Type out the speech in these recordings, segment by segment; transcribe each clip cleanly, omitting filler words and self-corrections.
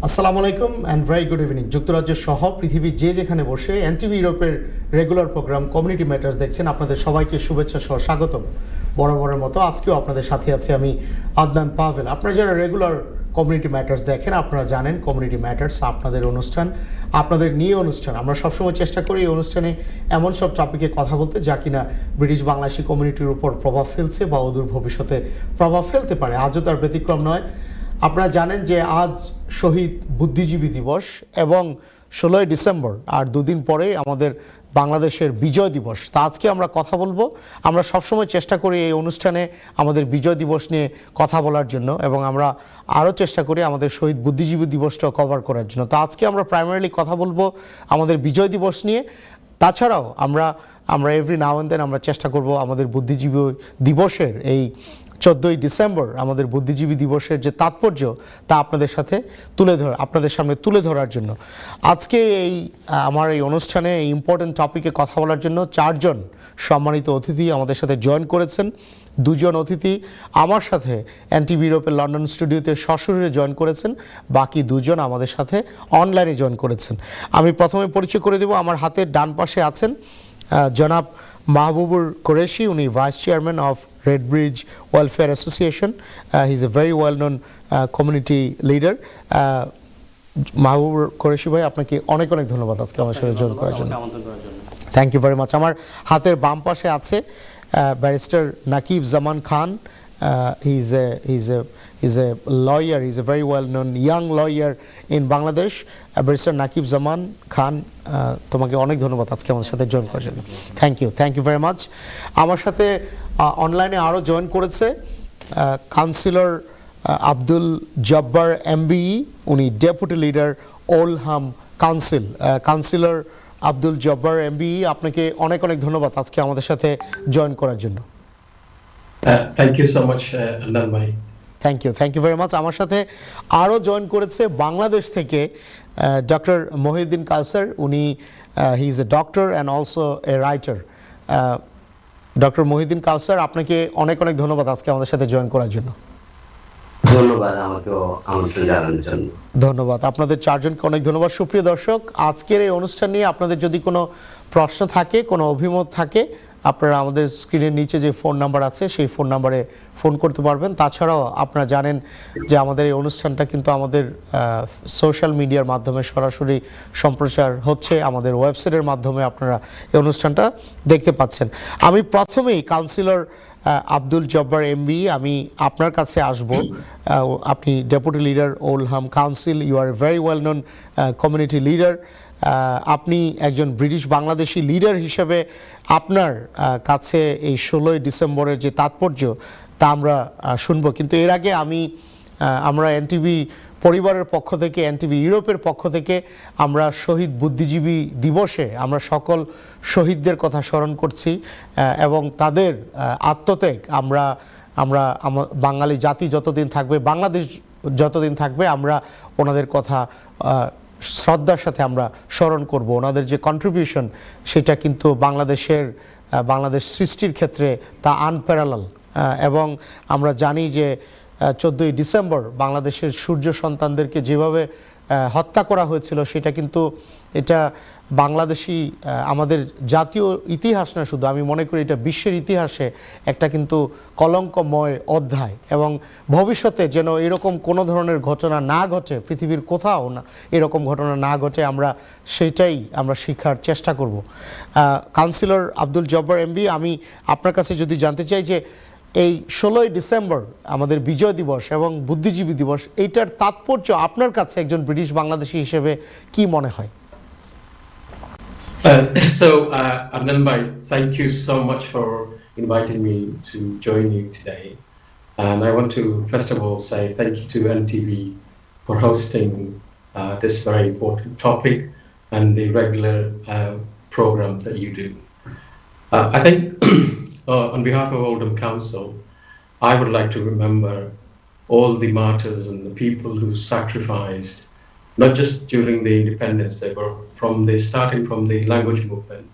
আসসালামু আলাইকুম and very good evening. যুক্তরাজ্য সহ পৃথিবীর যে যেখানে বসে এনটিভি ইউরোপের রেগুলার প্রোগ্রাম কমিউনিটি ম্যাটার্স দেখছেন, আপনাদের সবাইকে শুভেচ্ছা সহ স্বাগতম। বরাবরের মতো আজকেও আপনাদের সাথে আছি আমি আদনান পাভেল। আপনারা যারা রেগুলার কমিউনিটি ম্যাটার্স দেখেন আপনারা জানেন কমিউনিটি ম্যাটার্স আপনাদের অনুষ্ঠান, আপনাদের নিয়ে অনুষ্ঠান। আমরা সবসময় চেষ্টা করি এই অনুষ্ঠানে এমন সব টপিকে কথা বলতে যা কিনা ব্রিটিশ বাংলাদেশি কমিউনিটির উপর প্রভাব ফেলছে বা অদূর ভবিষ্যতে প্রভাব ফেলতে পারে। আজও তার ব্যতিক্রম নয়। আপনারা জানেন যে আজ শহীদ বুদ্ধিজীবী দিবস এবং 16ই ডিসেম্বর আর দুদিন পরে আমাদের বাংলাদেশের বিজয় দিবস। তা আজকে আমরা কথা বলবো। আমরা সবসময় চেষ্টা করি এই অনুষ্ঠানে আমাদের বিজয় দিবস নিয়ে কথা বলার জন্য এবং আমরা আরও চেষ্টা করি আমাদের শহীদ বুদ্ধিজীবী দিবসটাও কভার করার জন্য। তো আজকে আমরা প্রাইমারিলি কথা বলবো আমাদের বিজয় দিবস নিয়ে। তাছাড়াও আমরা এভরি নাও অ্যান্ড দেন আমরা চেষ্টা করব আমাদের বুদ্ধিজীবী দিবসের এই 14ই ডিসেম্বর আমাদের বুদ্ধিজীবী দিবসের যে তাৎপর্য তা আপনাদের সামনে তুলে ধরার জন্য আজকে আমার এই অনুষ্ঠানে এই ইম্পর্টেন্ট টপিকে কথা বলার জন্য 4 জন সম্মানিত অতিথি আমাদের সাথে জয়েন করেছেন। 2 জন অতিথি আমার সাথে এনটিভি ইউরোপের লন্ডন স্টুডিওতে সশরীরে জয়েন করেছেন, বাকি 2 জন আমাদের সাথে অনলাইনে জয়েন করেছেন। আমি প্রথমে পরিচয় করে দেব। আমার হাতের ডান পাশে আছেন জনাব মাহবুবুর কুরেশি। উনি vice chairman of Redbridge welfare association. He is A very well known community leader. Mahbubur Qureshi ভাই, আপনাকে অনেক অনেক ধন্যবাদ আজকে আমার সাথে জয়েন করার জন্য। Thank you very much. আমার হাতের বাম পাশে আছে barrister Nakib Zaman Khan. He's a lawyer. He's a very well-known young lawyer in Bangladesh. Barrister Nakib Zaman Khan, তোমাকে অনেক ধন্যবাদ আজকে আমাদের সাথে জয়েন করার জন্য। Thank you very much. আমার সাথে অনলাইনে আরও জয়েন করেছে কাউন্সিলর আব্দুল জব্বার MBE। উনি deputy leader Oldham council. Councillor Abdul Jabbar MBE, আপনাকে অনেক অনেক ধন্যবাদ আজকে আমাদের সাথে জয়েন করার জন্য। Thank you so much, Adnan bhai. Thank you very much. আমার সাথে আরও জয়েন করেছে বাংলাদেশ থেকে ডক্টর মহিউদ্দিন কাউসার। উনি he is a doctor and also a writer. Doctor Mohiuddin Kawsar, আপনাকে অনেক অনেক ধন্যবাদ আজকে আমাদের সাথে জয়েন করার জন্য। ধন্যবাদ আমাকেও আমন্ত্রণ জানানোর জন্য। ধন্যবাদ আপনাদের 4 জনকে অনেক ধন্যবাদ। সুপ্রিয় দর্শক, আজকের এই অনুষ্ঠান নিয়ে আপনাদের যদি কোনো প্রশ্ন থাকে, কোনো অভিমত থাকে, আপনারা আমাদের স্ক্রিনের নিচে যে ফোন নাম্বার আছে সেই ফোন নাম্বারে ফোন করতে পারবেন। তাছাড়াও আপনারা জানেন যে আমাদের এই অনুষ্ঠানটা কিন্তু আমাদের সোশ্যাল মিডিয়ার মাধ্যমে সরাসরি সম্প্রচার হচ্ছে, আমাদের ওয়েবসাইটের মাধ্যমে আপনারা এই অনুষ্ঠানটা দেখতে পাচ্ছেন। আমি প্রথমেই কাউন্সিলর আব্দুল জব্বার MBE, আমি আপনার কাছে আসব। আপনি deputy leader Oldham council. You are a very well known community leader. আপনি একজন ব্রিটিশ বাংলাদেশি লিডার হিসেবে আপনার কাছে এই 16ই ডিসেম্বরের যে তাৎপর্য তা আমরা শুনবো, কিন্তু এর আগে আমরা এনটিভি পরিবারের পক্ষ থেকে, এনটিভি ইউরোপের পক্ষ থেকে আমরা শহীদ বুদ্ধিজীবী দিবসে আমরা সকল শহীদদের কথা স্মরণ করছি এবং তাদের আত্মত্যাগ আমরা বাঙালি জাতি যতদিন থাকবে, বাংলাদেশ যতদিন থাকবে, আমরা ওনাদের কথা শ্রদ্ধার সাথে আমরা স্মরণ করব। ওনাদের যে কন্ট্রিবিউশন সেটা কিন্তু বাংলাদেশ সৃষ্টির ক্ষেত্রে তা আনপ্যারালাল। এবং আমরা জানি যে 14ই ডিসেম্বর বাংলাদেশের সূর্য সন্তানদেরকে যেভাবে হত্যা করা হয়েছিল সেটা কিন্তু এটা বাংলাদেশি আমাদের জাতীয় ইতিহাস না শুধু, আমি মনে করি এটা বিশ্বের ইতিহাসে একটা কিন্তু কলঙ্কময় অধ্যায়। এবং ভবিষ্যতে যেন এরকম কোনো ধরনের ঘটনা না ঘটে, পৃথিবীর কোথাও না এরকম ঘটনা না ঘটে, আমরা শিখার চেষ্টা করব। কাউন্সিলর আব্দুল জব্বার MBE, আমি আপনার কাছে যদি জানতে চাই যে এই 16ই ডিসেম্বর আমাদের বিজয় দিবস এবং বুদ্ধিজীবী দিবস, এইটার তাৎপর্য আপনার কাছে একজন ব্রিটিশ বাংলাদেশী হিসেবে কি মনে হয়? Adnan bhai, thank you so much for inviting me to join you today. And I want to first of all say thank you to NTV for hosting this very important topic and the regular program that you do. I think on behalf of Oldham Council, I would like to remember all the martyrs and the people who sacrificed, not just during the independence, they were starting from the language movement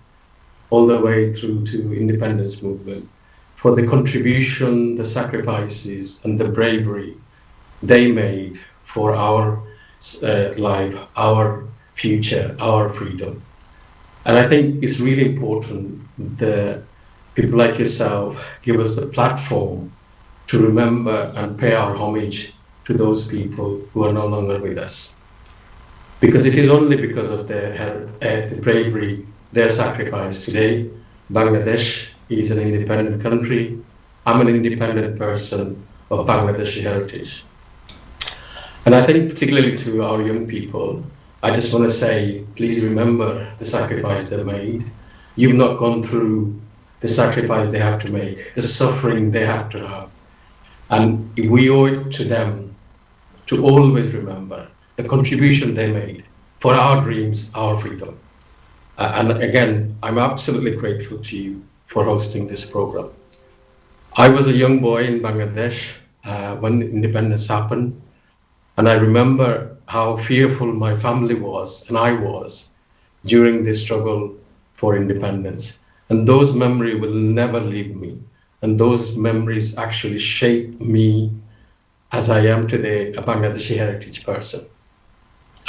all the way through to independence movement, for the contribution, the sacrifices and the bravery they made for our life, our future, our freedom. And I think it's really important that people like yourself give us the platform to remember and pay our homage to those people who are no longer with us. Because it is only because of their bravery, their sacrifice today, Bangladesh is an independent country. I'm an independent person of Bangladeshi heritage. And I think particularly to our young people, I just want to say, please remember the sacrifice they made. You've not gone through the sacrifice they have to make, the suffering they had to have. And we owe it to them to always remember the contribution they made for our dreams, our freedom. And again, I'm absolutely grateful to you for hosting this program. I was a young boy in Bangladesh when independence happened, and I remember how fearful my family was and I was during the struggle for independence. And those memories will never leave me. And those memories actually shaped me as I am today, a Bangladeshi heritage person.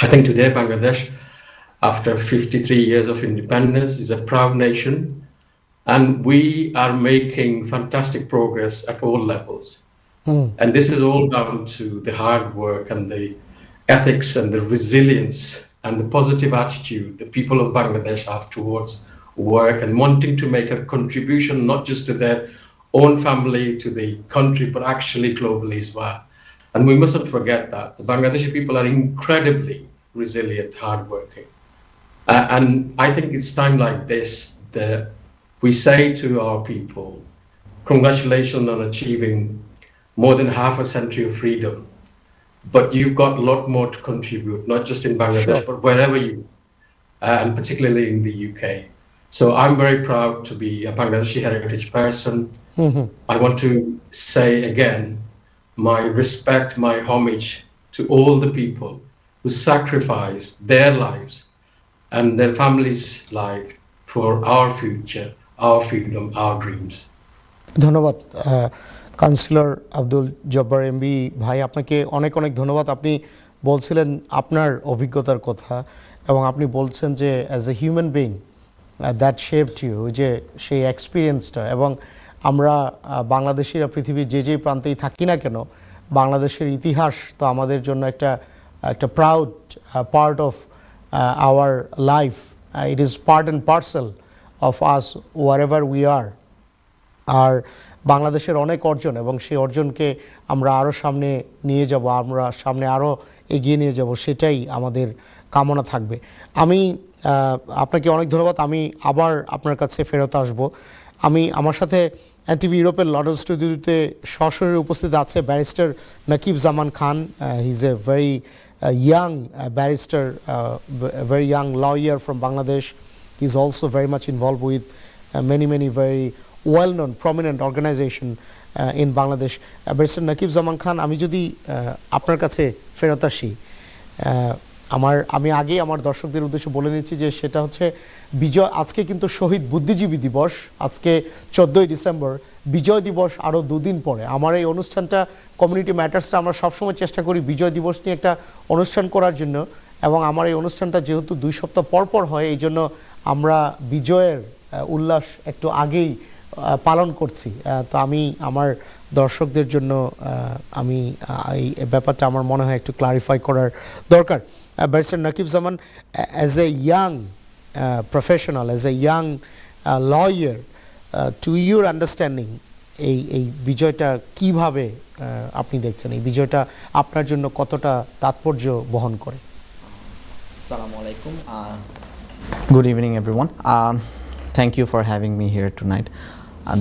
I think today Bangladesh, after 53 years of independence, is a proud nation, and we are making fantastic progress at all levels. And this is all down to the hard work and the ethics and the resilience and the positive attitude the people of Bangladesh have towards work and wanting to make a contribution, not just to their own family, to the country, but actually globally as well. And we mustn't forget that the Bangladeshi people are incredibly resilient, hardworking. And I think it's time like this that we say to our people, congratulations on achieving more than half a century of freedom. But you've got a lot more to contribute, not just in Bangladesh, but wherever you, and particularly in the UK. So I'm very proud to be a Bangladeshi heritage person. I want to say again, my respect, my homage to all the people who sacrificed their lives and their families' life for our future, our freedom, our dreams. ধন্যবাদ councillor Abdul Jabbar MB ভাই, আপনাকে অনেক অনেক ধন্যবাদ। আপনি বলছিলেন আপনার অভিজ্ঞতার কথা এবং আপনি বলছেন যে as a human being that shaped you, যে সেই এক্সপিরিয়েন্সটা। এবং আমরা বাংলাদেশিরা পৃথিবীর যে প্রান্তেই থাকি না কেন, বাংলাদেশের ইতিহাস তো আমাদের জন্য একটা proud part of our life. It is part and parcel of us whatever we are. আর বাংলাদেশের অনেক অর্জন, এবং সেই অর্জনকে আমরা আরও সামনে নিয়ে যাব, আমরা সামনে আরও এগিয়ে নিয়ে যাব, সেটাই আমাদের কামনা থাকবে। আমি আপনাকে অনেক ধন্যবাদ। আমি আবার আপনার কাছে ফেরত আসব। আমার সাথে এনটিভি ইউরোপের লন্ডন স্টুডিওতে সশরীরে উপস্থিত আছে barrister Nakib Zaman Khan. He is a very young barrister, very young lawyer from Bangladesh. He's also very much involved with many very well-known, prominent organization in Bangladesh. Barrister Nakib Zaman Khan, আমি যদি আপনার কাছে ফেরত আসি, আমি আগেই আমার দর্শকদের উদ্দেশ্যে বলে নিচ্ছি যে সেটা হচ্ছে আজকে কিন্তু শহীদ বুদ্ধিজীবী দিবস, আজকে 14ই ডিসেম্বর, বিজয় দিবস আরও দুদিন পরে। আমার এই অনুষ্ঠানটা কমিউনিটি ম্যাটার্সটা আমরা সবসময় চেষ্টা করি বিজয় দিবস নিয়ে একটা অনুষ্ঠান করার জন্য, এবং আমার এই অনুষ্ঠানটা যেহেতু 2 সপ্তাহ পর হয়, এই জন্য আমরা বিজয়ের উল্লাস একটু আগেই পালন করছি। তো আমি আমার দর্শকদের জন্য আমি এই ব্যাপারটা আমার মনে হয় একটু ক্লারিফাই করার দরকার। Barrister Nakib Zaman, as a young professional, as a young lawyer, to your understanding, এই বিজয়টা কিভাবে আপনি দেখছেন? এই বিজয়টা আপনার জন্য কতটা তাৎপর্য বহন করে? Assalamu alaikum. Good evening, everyone. Thank you for having me here tonight.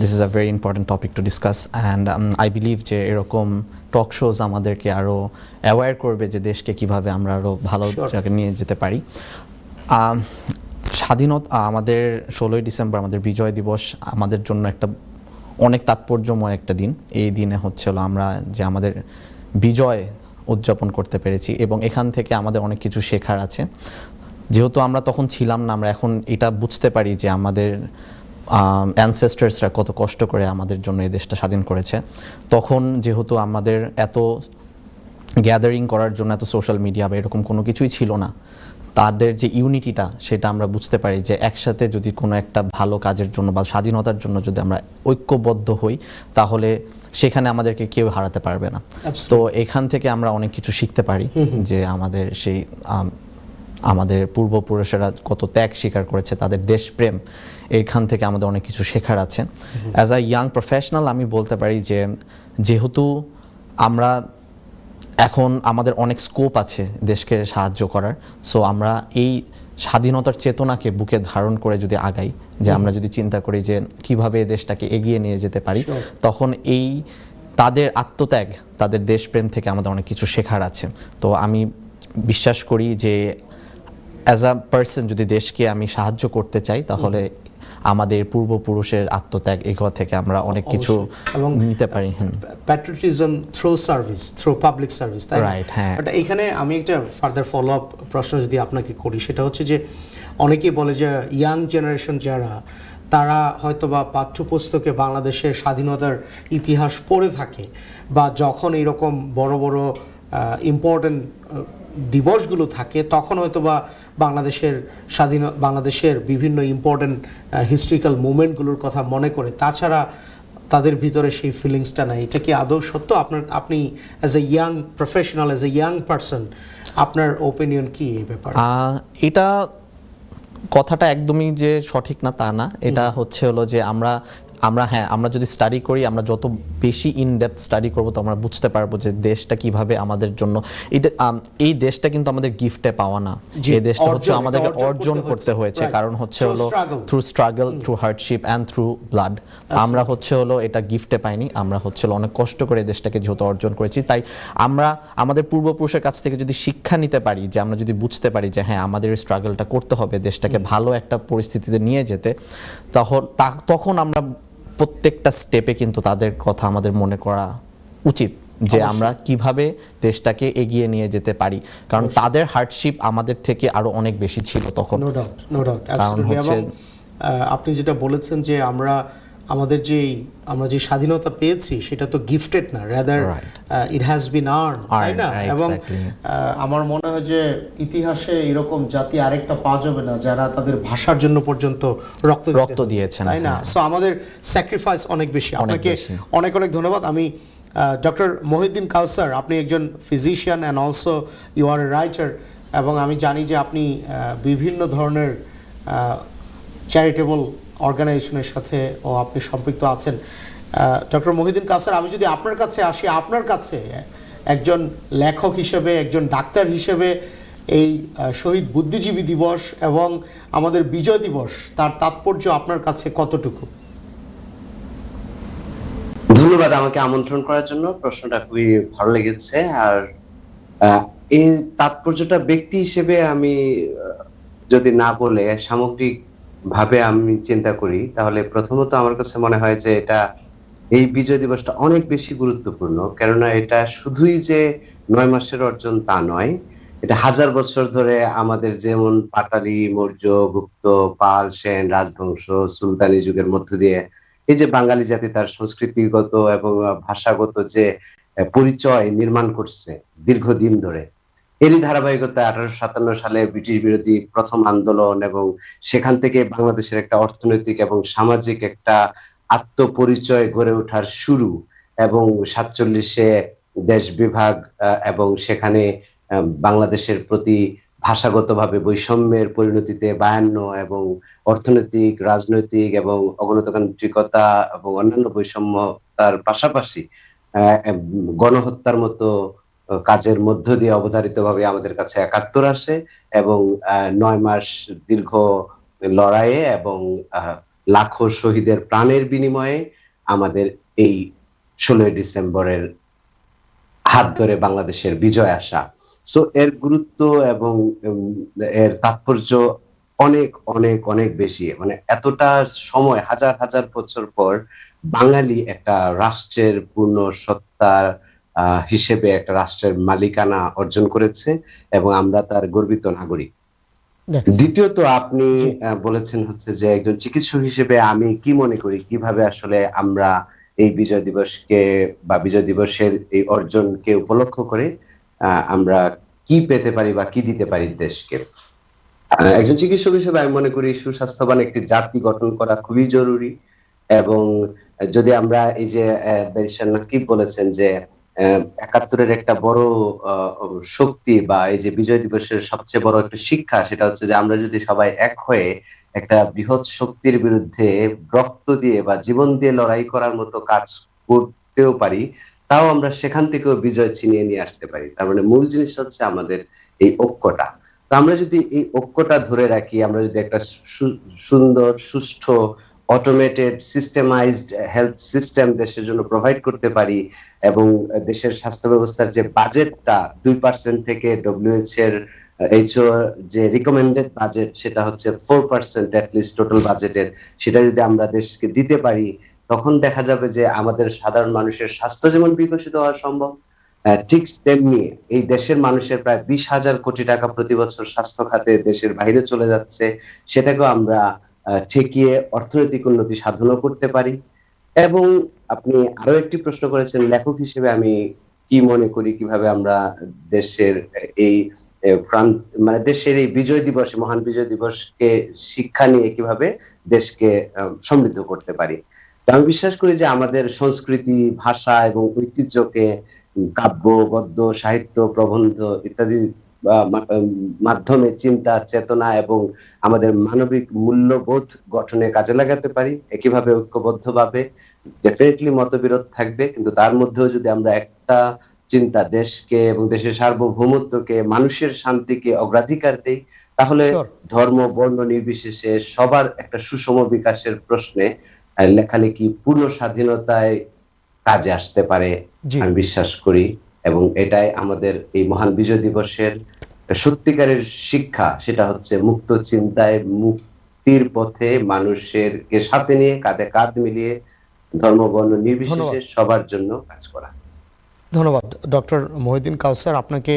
This is a very important topic to discuss, and I believe যে এরকম টক শোজ আমাদেরকে আরও অ্যাওয়্যার করবে যে দেশকে কিভাবে আমরা আরও ভালো জায়গায় নিয়ে যেতে পারি। স্বাধীনতা আমাদের 16ই ডিসেম্বর আমাদের বিজয় দিবস আমাদের জন্য একটা অনেক তাৎপর্যময় একটা দিন। এই দিনে হচ্ছিল আমরা যে আমাদের বিজয় উদযাপন করতে পেরেছি, এবং এখান থেকে আমাদের অনেক কিছু শেখার আছে। যেহেতু আমরা তখন ছিলাম না, আমরা এখন এটা বুঝতে পারি যে আমাদের অ্যানসেস্টার্সরা কত কষ্ট করে আমাদের জন্য এই দেশটা স্বাধীন করেছে। তখন যেহেতু আমাদের এত গ্যাদারিং করার জন্য এত সোশ্যাল মিডিয়া বা এরকম কোনো কিছুই ছিল না। তাদের যে ইউনিটিটা সেটা আমরা বুঝতে পারি যে একসাথে যদি কোনো একটা ভালো কাজের জন্য বা স্বাধীনতার জন্য যদি আমরা ঐক্যবদ্ধ হই তাহলে সেখানে আমাদেরকে কেউ হারাতে পারবে না। তো এখান থেকে আমরা অনেক কিছু শিখতে পারি যে আমাদের সেই আমাদের পূর্বপুরুষেরা কত ত্যাগ স্বীকার করেছে, তাদের দেশপ্রেম, এইখান থেকে আমাদের অনেক কিছু শেখার আছে। অ্যাজ আ ইয়াং প্রফেশনাল আমি বলতে পারি যে যেহেতু আমরা এখন আমাদের অনেক স্কোপ আছে দেশকে সাহায্য করার, সো আমরা এই স্বাধীনতার চেতনাকে বুকে ধারণ করে যদি আগাই, যে আমরা যদি চিন্তা করি যে কিভাবে দেশটাকে এগিয়ে নিয়ে যেতে পারি, তখন এই তাদের আত্মত্যাগ, তাদের দেশপ্রেম থেকে আমাদের অনেক কিছু শেখার আছে। তো আমি বিশ্বাস করি যে অ্যাজ আ পার্সন যদি দেশকে আমি সাহায্য করতে চাই তাহলে আমাদের পূর্বপুরুষের আত্মত্যাগ এগুলো থেকে আমরা অনেক কিছু নিতে পারি। Patriotism through service, through public service, তাই রাইট? হ্যাঁ। বাট এখানে আমি একটা ফার্দার ফলো আপ প্রশ্ন যদি আপনাকে করি, সেটা হচ্ছে যে অনেকেই বলে যে ইয়াং জেনারেশন যারা, তারা হয়তোবা পাঠ্যপুস্তকে বাংলাদেশের স্বাধীনতার ইতিহাস পড়ে থাকে, বা যখন এইরকম বড় বড় ইম্পর্টেন্ট দিবসগুলো থাকে তখন হয়তোবা বাংলাদেশের বিভিন্ন ইম্পর্টেন্ট হিস্ট্রিক্যাল মুভমেন্টগুলোর কথা মনে করে, তাছাড়া তাদের ভিতরে সেই ফিলিংসটা নাই। এটা কি আদৌ সত্য? আপনি as a young professional, as a young person, আপনার ওপিনিয়ন কি এই ব্যাপারে? এটা কথাটা একদমই যে সঠিক না তা না, এটা হচ্ছে হলো যে আমরা যদি স্টাডি করি, আমরা যত বেশি ইন ডেপথ স্টাডি করবো তো আমরা বুঝতে পারবো যে দেশটা কিভাবে আমাদের জন্য, এই দেশটা কিন্তু আমাদের গিফটে পাওয়া না, এই দেশটা হচ্ছে আমাদেরকে অর্জন করতে হয়েছে। কারণ হচ্ছে হলো through struggle, through hardship and through blood. আমরা হচ্ছে হলো এটা গিফটে পাইনি, আমরা হচ্ছে হলো অনেক কষ্ট করে দেশটাকে যেহেতু অর্জন করেছি, তাই আমরা আমাদের পূর্বপুরুষের কাছ থেকে যদি শিক্ষা নিতে পারি, যে আমরা যদি বুঝতে পারি যে হ্যাঁ আমাদের স্ট্রাগলটা করতে হবে দেশটাকে ভালো একটা পরিস্থিতিতে নিয়ে যেতে, তখন আমরা প্রত্যেকটা স্টেপে কিন্তু তাদের কথা আমাদের মনে করা উচিত যে আমরা কিভাবে দেশটাকে এগিয়ে নিয়ে যেতে পারি, কারণ তাদের হার্ডশিপ আমাদের থেকে আরো অনেক বেশি ছিল তখন। নো ডাউট এবং আপনি যেটা বলেছেন যে আমরা যে স্বাধীনতা পেয়েছি সেটা তো গিফটেড না, rather it has been earn, তাই না? এবং আমার মনে হয় যে ইতিহাসে এরকম জাতি আরেকটা পাওয়া যাবে না যারা তাদের ভাষার জন্য পর্যন্ত রক্ত দিয়েছেন, তাই না? সো আমাদের স্যাক্রিফাইস অনেক বেশি। আপনাকে অনেক অনেক ধন্যবাদ। আমি ডক্টর মহিউদ্দিন কাউসার, আপনি একজন physician and also you are a writer, এবং আমি জানি যে আপনি বিভিন্ন ধরনের চ্যারিটেবল অর্গানাইজেশনের সাথে আপনি সম্পৃক্ত আছেন। ডক্টর মহিউদ্দিন কাউসার, আমি যদি আপনার কাছে আসি, আপনার কাছে একজন লেখক হিসেবে, একজন ডাক্তার হিসেবে এই শহীদ বুদ্ধিজীবী দিবস এবং আমাদের বিজয় দিবস, তার তাৎপর্য আপনার কাছে কতটুকু? ধন্যবাদ আমাকে আমন্ত্রণ করার জন্য। প্রশ্নটা খুবই ভালো লেগেছে। আর এই তাৎপর্যটা ব্যক্তি হিসেবে আমি যদি না বলে সামগ্রিক ভাবে আমি চিন্তা করি, তাহলে প্রথমত আমার কাছে মনে হয় যে এই বিজয় দিবসটা অনেক বেশি গুরুত্বপূর্ণ। কেননা এটা শুধুই যে 9 মাসের অর্জন তা নয়, এটা হাজার বছর ধরে আমাদের যেমন পাটালি, মৌর্য, গুপ্ত, পাল, সেন রাজবংশ, সুলতানি যুগের মধ্য দিয়ে এই যে বাঙালি জাতি তার সংস্কৃতিগত এবং ভাষাগত যে পরিচয় নির্মাণ করছে দীর্ঘদিন ধরে, এরই ধারাবাহিকতা 1857 সালে ব্রিটিশ বিরোধী প্রথম আন্দোলন, এবং সেখান থেকে বাংলাদেশের একটা অর্থনৈতিক এবং সামাজিক একটা আত্মপরিচয় গড়ে ওঠার শুরু, এবং 47-এ দেশ বিভাগ এবং সেখানে বাংলাদেশের প্রতি ভাষাগতভাবে বৈষম্যের পরিণতিতে 52, এবং অর্থনৈতিক, রাজনৈতিক এবং অগণতান্ত্রিকতা এবং অন্যান্য বৈষম্য তার পাশাপাশি গণহত্যার মতো কাজের মধ্য দিয়ে অবধারিতভাবে আমাদের কাছে 71 আসে, এবং 9 মাস দীর্ঘ লড়াইয়ে এবং লাখো শহীদের প্রাণের বিনিময়ে আমাদের এই 16 ডিসেম্বরের হাত ধরে বাংলাদেশের বিজয় আসা। সো এর গুরুত্ব এবং এর তাৎপর্য অনেক অনেক অনেক বেশি। মানে এতটা সময়, হাজার হাজার বছর পর বাঙালি একটা রাষ্ট্রের পূর্ণ সত্তার হিসেবে একটা রাষ্ট্রের মালিকানা অর্জন করেছে, এবং আমরা তার গর্বিত নাগরিক। দ্বিতীয়ত আপনি বলেছেন হচ্ছে যে একজন চিকিৎসক হিসেবে আমি কি মনে করি, কিভাবে আসলে আমরা এই বিজয় দিবসকে বা বিজয় দিবসের এই অর্জনকে উপলক্ষ করে আমরা কি পেতে পারি বা কি দিতে পারি দেশকে। একজন চিকিৎসক হিসেবে আমি মনে করি সুস্বাস্থ্যবান একটি জাতি গঠন করা খুবই জরুরি। এবং যদি আমরা এই যে ব্যারিস্টার নাকিব বলেছেন যে ৭১-এর একটা বড় শক্তি বা এই যে বিজয় দিবসের সবচেয়ে বড় একটা শিক্ষা, সেটা হচ্ছে যে আমরা যদি সবাই এক হয়ে একটা বৃহৎ শক্তির বিরুদ্ধে রক্ত দিয়ে বা জীবন দিয়ে লড়াই করার মতো কাজ করতেও পারি, তাও আমরা সেখান থেকেও বিজয় ছিনিয়ে নিয়ে আসতে পারি। তার মানে মূল জিনিস হচ্ছে আমাদের এই ঐক্যটা। তো আমরা যদি এই ঐক্যটা ধরে রাখি, আমরা যদি একটা সুন্দর, সুষ্ঠু, অটোমেটেড, সিস্টেমাইজড হেলথ সিস্টেম দেশের জন্য প্রোভাইড করতে পারি, এবং দেশের স্বাস্থ্য ব্যবস্থার যে বাজেটটা 2% থেকে WHO যে রিকমেন্ডেড বাজেট, সেটা হচ্ছে 4% অ্যাটলিস্ট টোটাল বাজেটের, সেটা যদি আমরা দেশকে দিতে পারি, তখন দেখা যাবে যে আমাদের সাধারণ মানুষের স্বাস্থ্য যেমন বিকশিত হওয়া সম্ভব, ঠিক তেমনি এই দেশের মানুষের প্রায় 20,000 কোটি টাকা প্রতি বছর স্বাস্থ্য খাতে দেশের বাইরে চলে যাচ্ছে, সেটাকেও আমরা ঠেকিয়ে অর্থনৈতিক উন্নতি সাধনও করতে পারি। এবং আপনি আরো একটি প্রশ্ন করেছেন, লেখক হিসেবে আমি কি মনে করি কিভাবে আমরা দেশের এই মানে দেশের এই বিজয় দিবস, মহান বিজয় দিবসকে শিক্ষা নিয়ে কিভাবে দেশকে সমৃদ্ধ করতে পারি। আমি বিশ্বাস করি যে আমাদের সংস্কৃতি, ভাষা এবং ঐতিহ্যকে কাব্য, গদ্য, সাহিত্য, প্রবন্ধ ইত্যাদি মাধ্যমে চিন্তা, চেতনা এবং আমাদের মানবিক মূল্যবোধ গঠনে কাজে লাগাতে পারি। একইভাবে ঐক্যবদ্ধভাবে ডেফিনেটলি মতবিরোধ থাকবে, কিন্তু তার মধ্যেও যদি আমরা একটা চিন্তা, দেশকে এবং দেশের সার্বভৌমত্বকে, মানুষের শান্তিকে অগ্রাধিকার দেই, তাহলে ধর্ম, বর্ণ নির্বিশেষে সবার একটা সুষম বিকাশের প্রশ্নে লেখালেখি পূর্ণ স্বাধীনতায় কাজে আসতে পারে আমি বিশ্বাস করি। এবং এটাই আমাদের এই মহান বিজয় দিবসের সত্যিকারের শিক্ষা, সেটা হচ্ছে মুক্ত চিন্তায়, মুক্তির পথে মানুষের কে সাথে নিয়ে কাঁধে কাঁধ মিলিয়ে ধর্ম, বর্ণ নির্বিশেষে সবার জন্য কাজ করা। ধন্যবাদ ডক্টর মহিউদ্দিন কাউসার, আপনাকে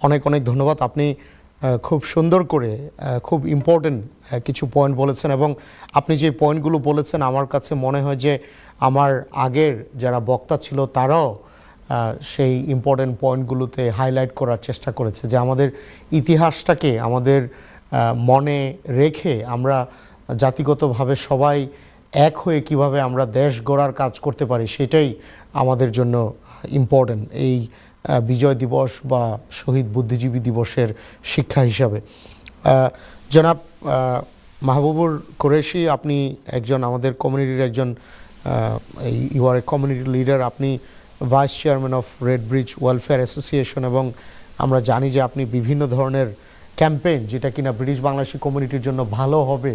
অনেক অনেক ধন্যবাদ। আপনি খুব সুন্দর করে খুব ইম্পর্টেন্ট কিছু পয়েন্ট বলেছেন, এবং আপনি যে পয়েন্টগুলো বলেছেন আমার কাছে মনে হয় যে আমার আগের যারা বক্তা ছিল তারাও সেই ইম্পর্টেন্ট পয়েন্টগুলোতে হাইলাইট করার চেষ্টা করেছে, যে আমাদের ইতিহাসটাকে আমাদের মনে রেখে আমরা জাতিগতভাবে সবাই এক হয়ে কিভাবে আমরা দেশ গড়ার কাজ করতে পারি, সেটাই আমাদের জন্য ইম্পর্টেন্ট এই বিজয় দিবস বা শহীদ বুদ্ধিজীবী দিবসের শিক্ষা হিসাবে। জনাব মাহবুবুর কুরেশি, আপনি একজন আমাদের কমিউনিটির একজন you are a community leader, আপনি vice chairman of Redbridge welfare association, এবং আমরা জানি যে আপনি বিভিন্ন ধরনের ক্যাম্পেইন, যেটা কিনা ব্রিটিশ বাংলাদেশি কমিউনিটির জন্য ভালো হবে,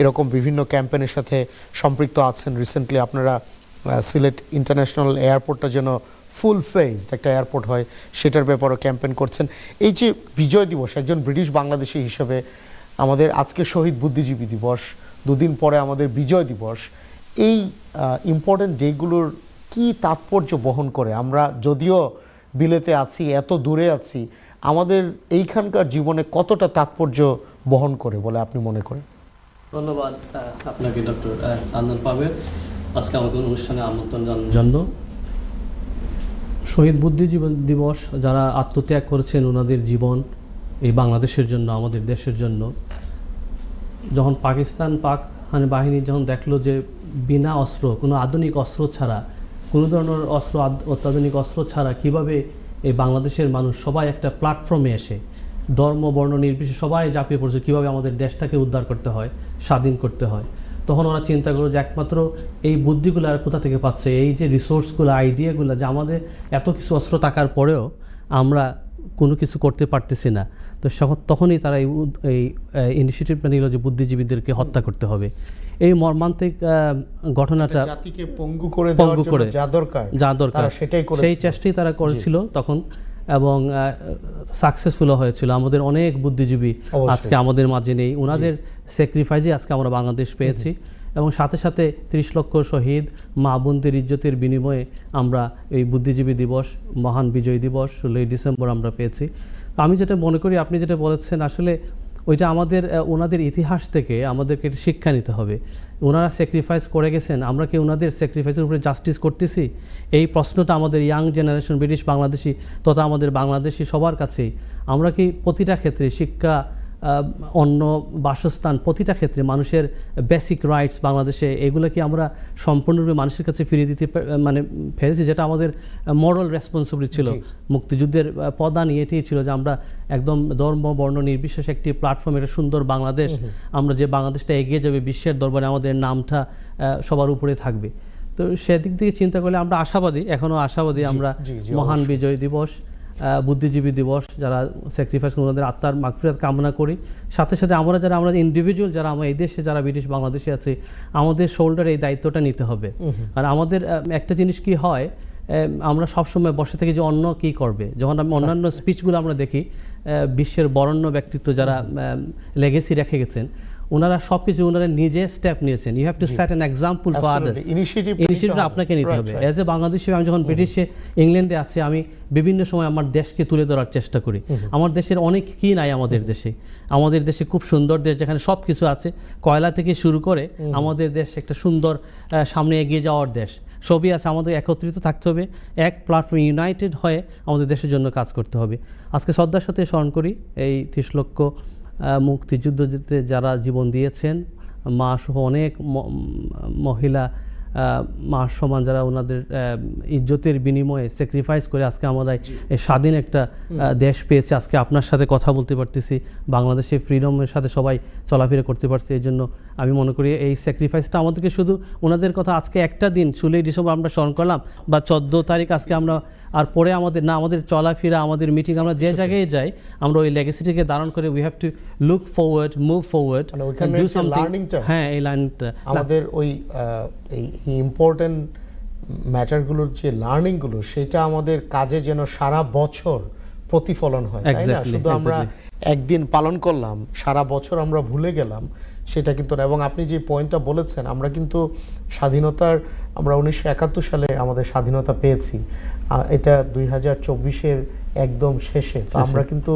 এরকম বিভিন্ন ক্যাম্পেইনের সাথে সম্পৃক্ত আছেন। রিসেন্টলি আপনারা সিলেট ইন্টারন্যাশনাল এয়ারপোর্টটা যেন ফুল ফেজড একটা এয়ারপোর্ট হয়, সেটার ব্যাপারেও ক্যাম্পেইন করছেন। এই যে বিজয় দিবস, একজন ব্রিটিশ বাংলাদেশি হিসেবে আমাদের আজকে শহীদ বুদ্ধিজীবী দিবস, দুদিন পরে আমাদের বিজয় দিবস, এই ইম্পর্টেন্ট ডেগুলোর কি তাৎপর্য বহন করে? আমরা যদিও বিলেতে আছি, এত দূরে আছি, আমাদের এইখানকার জীবনে কতটা তাৎপর্য বহন করে বলে আপনি মনে করেন? ধন্যবাদ আপনাকে ডক্টর আন্দন পাবেল, আজকে আমাদের অনুষ্ঠানে আমন্ত্রণ জানানোর জন্য। শহীদ বুদ্ধিজীবী দিবস, যারা আত্মত্যাগ করেছেন ওনাদের জীবন এই বাংলাদেশের জন্য, আমাদের দেশের জন্য, যখন পাক বাহিনী যখন দেখলো যে বিনা অস্ত্র, কোনো আধুনিক অস্ত্র ছাড়া, কোনো ধরনের অত্যাধুনিক অস্ত্র ছাড়া কিভাবে এই বাংলাদেশের মানুষ সবাই একটা প্ল্যাটফর্মে এসে ধর্ম, বর্ণ নির্বিশেষে সবাই ঝাঁপিয়ে পড়ছে কীভাবে আমাদের দেশটাকে উদ্ধার করতে হয়, স্বাধীন করতে হয়, তখন ওরা চিন্তা করলো যে একমাত্র এই বুদ্ধিগুলো আর কোথা থেকে পাচ্ছে, এই যে রিসোর্সগুলো, আইডিয়াগুলো, যে আমাদের এত কিছু অস্ত্র থাকার পরেও আমরা কোনো কিছু করতে পারতেছি না। তো তখনই তারা এই ইনিশিয়েটিভটা নিল যে বুদ্ধিজীবীদেরকে হত্যা করতে হবে। এই মর্মান্তিক ঘটনাটা জাতিকে পঙ্গু করে দেওয়ার জন্য যা দরকার সেই চেষ্টাই তারা করেছিল তখন, এবং সাকসেসফুল হয়েছিল। আমাদের অনেক বুদ্ধিজীবী আজকে আমাদের মাঝে নেই, ওনাদের স্যাক্রিফাইসে আজকে আমরা বাংলাদেশ পেয়েছি, এবং সাথে সাথে 30 লক্ষ শহীদ মা বোনদের ইজ্জতের বিনিময়ে আমরা এই বুদ্ধিজীবী দিবস, মহান বিজয় দিবস 16ই ডিসেম্বর আমরা পেয়েছি। আমি যেটা মনে করি, আপনি যেটা বলেছেন, আসলে ওইটা আমাদের ওনাদের ইতিহাস থেকে আমাদেরকে একটা শিক্ষা নিতে হবে। ওনারা স্যাক্রিফাইস করে গেছেন, আমরা কি ওনাদের স্যাক্রিফাইসের উপরে জাস্টিস করতেছি? এই প্রশ্নটা আমাদের ইয়াং জেনারেশন ব্রিটিশ বাংলাদেশি তথা আমাদের বাংলাদেশি সবার কাছেই। আমরা কি প্রতিটা ক্ষেত্রে শিক্ষা, অন্য, বাসস্থান, প্রতিটা ক্ষেত্রে মানুষের বেসিক রাইটস বাংলাদেশে এগুলো কি আমরা সম্পূর্ণরূপে মানুষের কাছে ফিরিয়ে দিতে মানে পেরেছি? যেটা আমাদের মরাল রেসপন্সিবিলিটি ছিল মুক্তিযুদ্ধের প্রধান এটাই ছিল যে আমরা একদম ধর্ম বর্ণ নির্বিশেষে একটি প্ল্যাটফর্ম, একটা সুন্দর বাংলাদেশ, আমরা যে বাংলাদেশটা এগিয়ে যাবে বিশ্বের দরবারে, আমাদের নামটা সবার উপরে থাকবে। তো সেদিক থেকে চিন্তা করলে আমরা আশাবাদী, এখনও আশাবাদী আমরা। মহান বিজয় দিবস, বুদ্ধিজীবী দিবস, যারা স্যাক্রিফাইস করে ওনাদের আত্মার মাগফিরাত কামনা করি। সাথে সাথে আমরা ইন্ডিভিজুয়াল যারা আমরা এই দেশে যারা ব্রিটিশ বাংলাদেশে আছি, আমাদের শোল্ডারে এই দায়িত্বটা নিতে হবে। আর আমাদের একটা জিনিস কি হয়, আমরা সবসময় বসে থেকে যে অন্য কি করবে, যখন আমি অন্যান্য স্পিচগুলো আমরা দেখি, বিশ্বের বরেণ্য ব্যক্তিত্ব যারা লেগেসি রেখে গেছেন, ওনারা সবকিছু ওনারা নিজে স্টেপ নিয়েছেন। You have to set an example for others. ইনিশিয়েটিভটা আপনাকে নিতে হবে। অ্যাজ এ বাংলাদেশি, আমি যখন ব্রিটিশে ইংল্যান্ডে আছি, আমি বিভিন্ন সময় আমার দেশকে তুলে ধরার চেষ্টা করি। আমার দেশের অনেক কি নাই আমাদের দেশে। আমাদের দেশে খুব সুন্দর দেশ, যেখানে সব কিছু আছে, কয়লা থেকে শুরু করে আমাদের দেশ একটা সুন্দর সামনে এগিয়ে যাওয়ার দেশ, সবই আছে। আমাদের একত্রিত থাকতে হবে, এক প্ল্যাটফর্ম ইউনাইটেড হয়ে আমাদের দেশের জন্য কাজ করতে হবে। আজকে শ্রদ্ধার সাথে স্মরণ করি এই 30 লক্ষ মুক্তিযুদ্ধে যারা জীবন দিয়েছেন, মা সহ অনেক মহিলা, মা সমান যারা ওনাদের ইজ্জতের বিনিময়ে স্যাক্রিফাইস করে আজকে আমরা এই স্বাধীন একটা দেশ পেয়েছে। আজকে আপনার সাথে কথা বলতে পারতেছি, বাংলাদেশে ফ্রিডমের সাথে সবাই চলাফেরা করতে পারছে। এই জন্য আমি মনে করি এই স্যাক্রিফাইসটা আমাদেরকে শুধু ওনাদের কথা আজকে একটা দিন 16 ডিসেম্বর আমরা স্মরণ করলাম, বা 14 তারিখ আজকে আমরা, আর পরে আমাদের চলাফেরা, আমাদের মিটিং, আমরা যে জায়গায় যাই, আমরা ওই লেগেসিটিকে ধারণ করে we have to look forward, move forward, do something. হ্যাঁ, এই লার্নিংটা আমাদের ওই এই ইম্পর্টেন্ট ম্যাটারগুলোর যে লার্নিংগুলো, সেটা আমাদের কাজে যেন সারা বছর প্রতিফলন হয়, তাই না? শুধু আমরা একদিন পালন করলাম, সারা বছর আমরা ভুলে গেলাম, সেটা কিন্তু না। এবং আপনি যে পয়েন্টটা বলেছেন, আমরা কিন্তু স্বাধীনতার, আমরা 1971 সালে আমাদের স্বাধীনতা পেয়েছি, এটা 2024-এর একদম শেষে। তো আমরা কিন্তু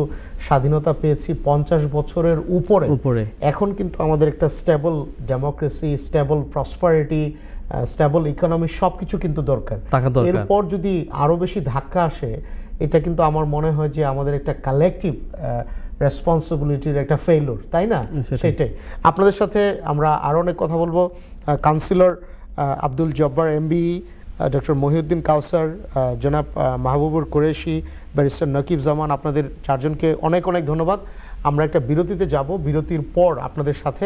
স্বাধীনতা পেয়েছি 50 বছরের উপরে। এখন কিন্তু আমাদের একটা stable democracy, stable prosperity, stable economy, সবকিছু কিন্তু দরকার। এরপর যদি আরো বেশি ধাক্কা আসে, এটা কিন্তু আমার মনে হয় যে আমাদের একটা কালেকটিভ রেসপন্সিবিলিটির একটা ফেইলিউর, তাই না? সেটাই। আপনাদের সাথে আমরা আরো অনেক কথা বলবো। Councillor Abdul Jabbar MBE, doctor Mohiuddin Kawsar, জনাব মাহবুবুর কুরেশি, ব্যারিস্টার নকিব জামান, আপনাদের চারজনকে অনেক অনেক ধন্যবাদ। আমরা একটা বিরতিতে যাব, বিরতির পর আপনাদের সাথে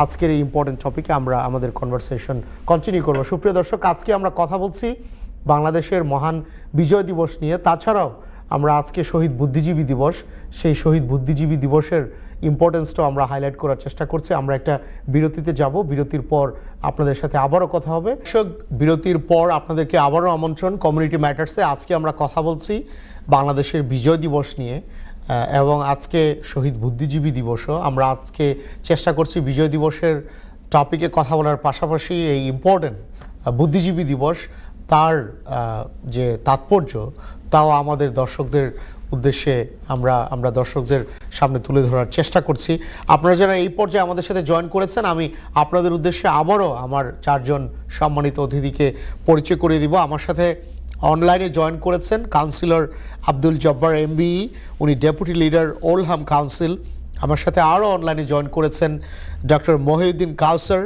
আজকের এই ইম্পর্টেন্ট টপিকে আমরা আমাদের কনভারসেশন কন্টিনিউ করব। সুপ্রিয় দর্শক, আজকে আমরা কথা বলছি বাংলাদেশের মহান বিজয় দিবস নিয়ে। তাছাড়াও আমরা আজকে শহীদ বুদ্ধিজীবী দিবস, সেই শহীদ বুদ্ধিজীবী দিবসের ইম্পর্টেন্সটাও আমরা হাইলাইট করার চেষ্টা করছি। আমরা একটা বিরতিতে যাব, বিরতির পর আপনাদের সাথে আবারও কথা হবে। দর্শক, বিরতির পর আপনাদেরকে আবারও আমন্ত্রণ কমিউনিটি ম্যাটার্সে। আজকে আমরা কথা বলছি বাংলাদেশের বিজয় দিবস নিয়ে, এবং আজকে শহীদ বুদ্ধিজীবী দিবসও। আমরা আজকে চেষ্টা করছি বিজয় দিবসের টপিকে কথা বলার পাশাপাশি এই ইম্পর্টেন্ট বুদ্ধিজীবী দিবস, তার যে তাৎপর্য, তাও আমাদের দর্শকদের উদ্দেশ্যে আমরা দর্শকদের সামনে তুলে ধরার চেষ্টা করছি। আপনারা যারা এই পর্যায়ে আমাদের সাথে জয়েন করেছেন, আমি আপনাদের উদ্দেশ্যে আবারও আমার 4 জন সম্মানিত অতিথিকে পরিচয় করিয়ে দিব। আমার সাথে অনলাইনে জয়েন করেছেন কাউন্সিলর আব্দুল জব্বার MBE, উনি ডেপুটি লিডার ওলহাম কাউন্সিল। আমার সাথে আরও অনলাইনে জয়েন করেছেন doctor Mohiuddin Kausar,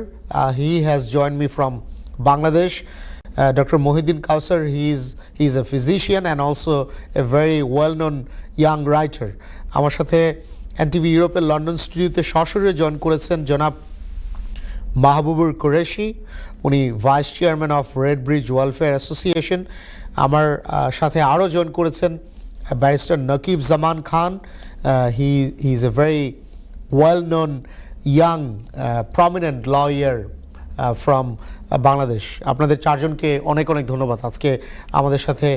he has joined me from Bangladesh. Dr. Mohiuddin Kausar, he is a physician and also a very well-known young writer. আমার সাথে NTV ইউরোপের লন্ডন স্টুডিওতে সরাসরি জয়েন করেছেন জনাব মাহবুবুর কুরেশি, উনি vice chairman of Redbridge welfare association. আমার সাথে আরও জয়েন করেছেন barrister Nakib Zaman Khan, he is a very well-known young prominent lawyer from Bangladesh. আপনাদের 4 জনকে অনেক অনেক ধন্যবাদ আজকে আমাদের সাথে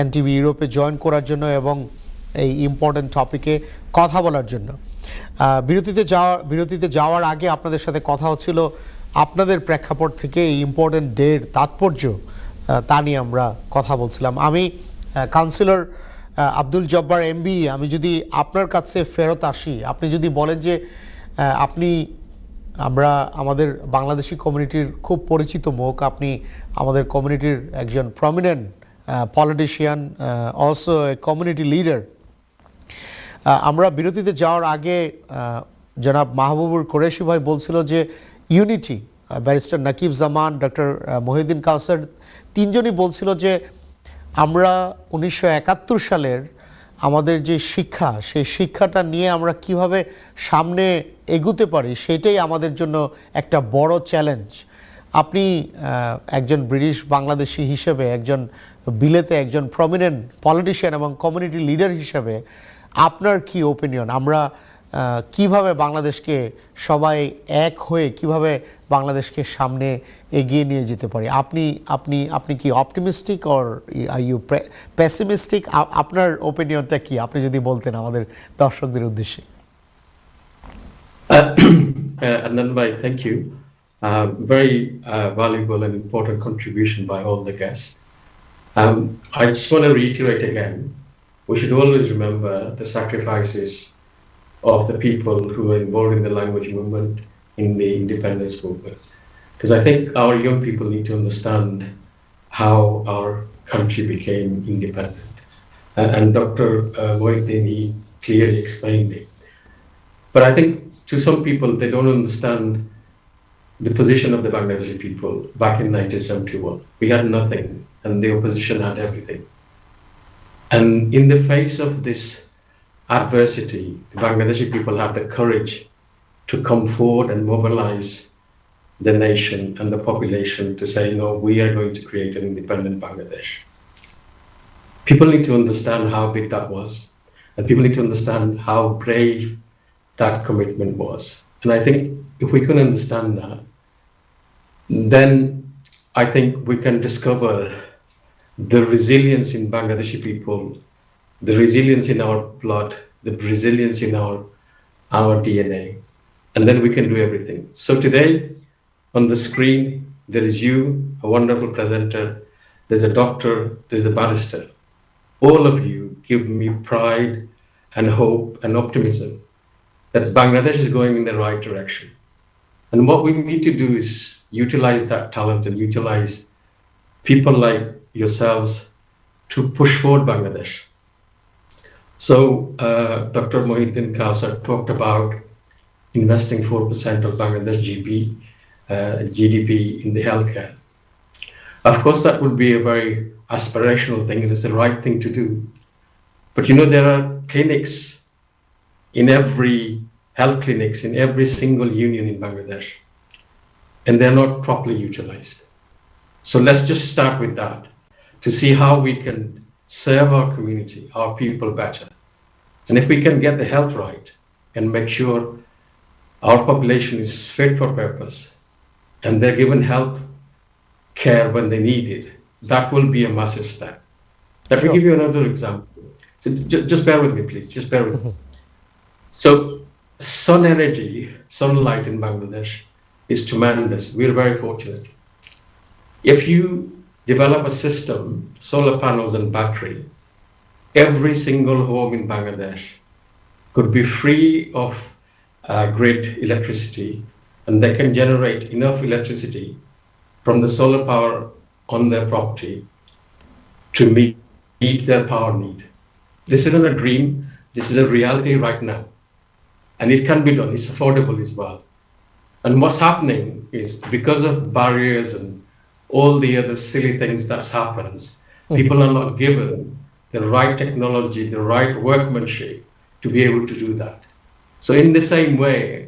NTV ইউরোপে জয়েন করার জন্য এবং এই ইম্পর্টেন্ট টপিকে কথা বলার জন্য। বিরতিতে যাওয়ার আগে আপনাদের সাথে কথা হচ্ছিল আপনাদের প্রেক্ষাপট থেকে এই ইম্পর্টেন্ট ডের তাৎপর্য, তা নিয়ে আমরা কথা বলছিলাম। আমি কাউন্সিলর আব্দুল জব্বার এমবি, আমি যদি আপনার কাছে ফেরত আসি, আপনি যদি বলেন যে আপনি আমাদের বাংলাদেশি কমিউনিটির খুব পরিচিত মুখ, আপনি আমাদের কমিউনিটির একজন prominent politician, also a community leader. আমরা বিরতিতে যাওয়ার আগে জনাব মাহবুবুর কুরেশি ভাই বলছিল যে ইউনিটি, ব্যারিস্টার নাকিব জামান, ডক্টর মহিউদ্দিন কাউসার তিনজনই বলছিল যে আমরা 1971 সালের আমাদের যে শিক্ষা, সেই শিক্ষাটা নিয়ে আমরা কিভাবে সামনে এগুতে পারি সেটাই আমাদের জন্য একটা বড় চ্যালেঞ্জ। আপনি একজন ব্রিটিশ বাংলাদেশি হিসেবে, একজন বিলেতে একজন প্রমিনেন্ট পলিটিশিয়ান এবং কমিউনিটি লিডার হিসেবে আপনার কি ওপিনিয়ন? আমরা কিভাবে বাংলাদেশকে সবাই এক হয়ে কিভাবে বাংলাদেশকে সামনে এগিয়ে নিয়ে যেতে পারি? আপনি আপনি আপনি কি optimistic or are you pessimistic? আপনার ওপিনিয়নটা কি, আপনি যদি বলতেন আমাদের দর্শকদের উদ্দেশ্যে। Adnan bhai, thank you. Very valuable and important contribution by all the guests. I just want to reiterate again, we should always remember the sacrifices of the people who were involved in the language movement, in the independence movement. Because I think our young people need to understand how our country became independent. And Dr. Mohiuddin, he clearly explained it. But I think to some people, they don't understand the position of the Bangladeshi people back in 1971. We had nothing, and the opposition had everything. And in the face of this adversity, the Bangladeshi people had the courage to come forward and mobilize the nation and the population to say, no, we are going to create an independent Bangladesh. People need to understand how big that was, and people need to understand how brave that commitment was. And I think if we can understand that, then I think we can discover the resilience in Bangladeshi people, the resilience in our blood, the resilience in our DNA, and then we can do everything. So today, on the screen, there is you, a wonderful presenter, there's a doctor, there's a barrister. All of you give me pride and hope and optimism that Bangladesh is going in the right direction. And what we need to do is utilize that talent and utilize people like yourselves to push forward Bangladesh. So Dr. Mohiuddin Kausar talked about investing 4% of Bangladesh GDP in the healthcare. Of course, that would be a very aspirational thing, and it's the right thing to do. But you know, there are clinics in every health clinics in every single union in Bangladesh, and they're not properly utilized. So let's just start with that to see how we can serve our community, our people better. And if we can get the health right and make sure our population is fit for purpose and they're given health care when they need it, that will be a massive step. Let me give you another example. So just bear with me, please. Just bear with me. So sun energy, sunlight in Bangladesh is tremendous. We're very fortunate. If you develop a system, solar panels and battery, every single home in Bangladesh could be free of grid electricity, and they can generate enough electricity from the solar power on their property to meet their power need. This isn't a dream, this is a reality right now. And it can be done, it's affordable as well. And what's happening is because of barriers and all the other silly things that happens, people are not given the right technology, the right workmanship to be able to do that. So in the same way,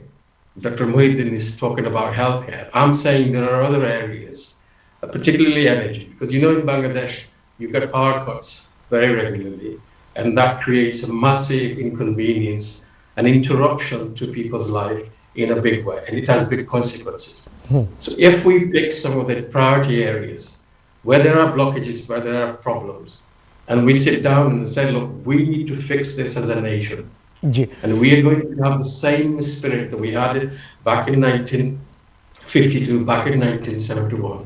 Dr. Mohiuddin is talking about healthcare. I'm saying there are other areas, particularly energy, because you know in Bangladesh, you get power cuts very regularly, and that creates a massive inconvenience, an interruption to people's life in a big way, and it has big consequences. So if we pick some of the priority areas where there are blockages, where there are problems, and we sit down and say, look, we need to fix this as a nation. And we are going to have the same spirit that we had back in 1952, back in 1971.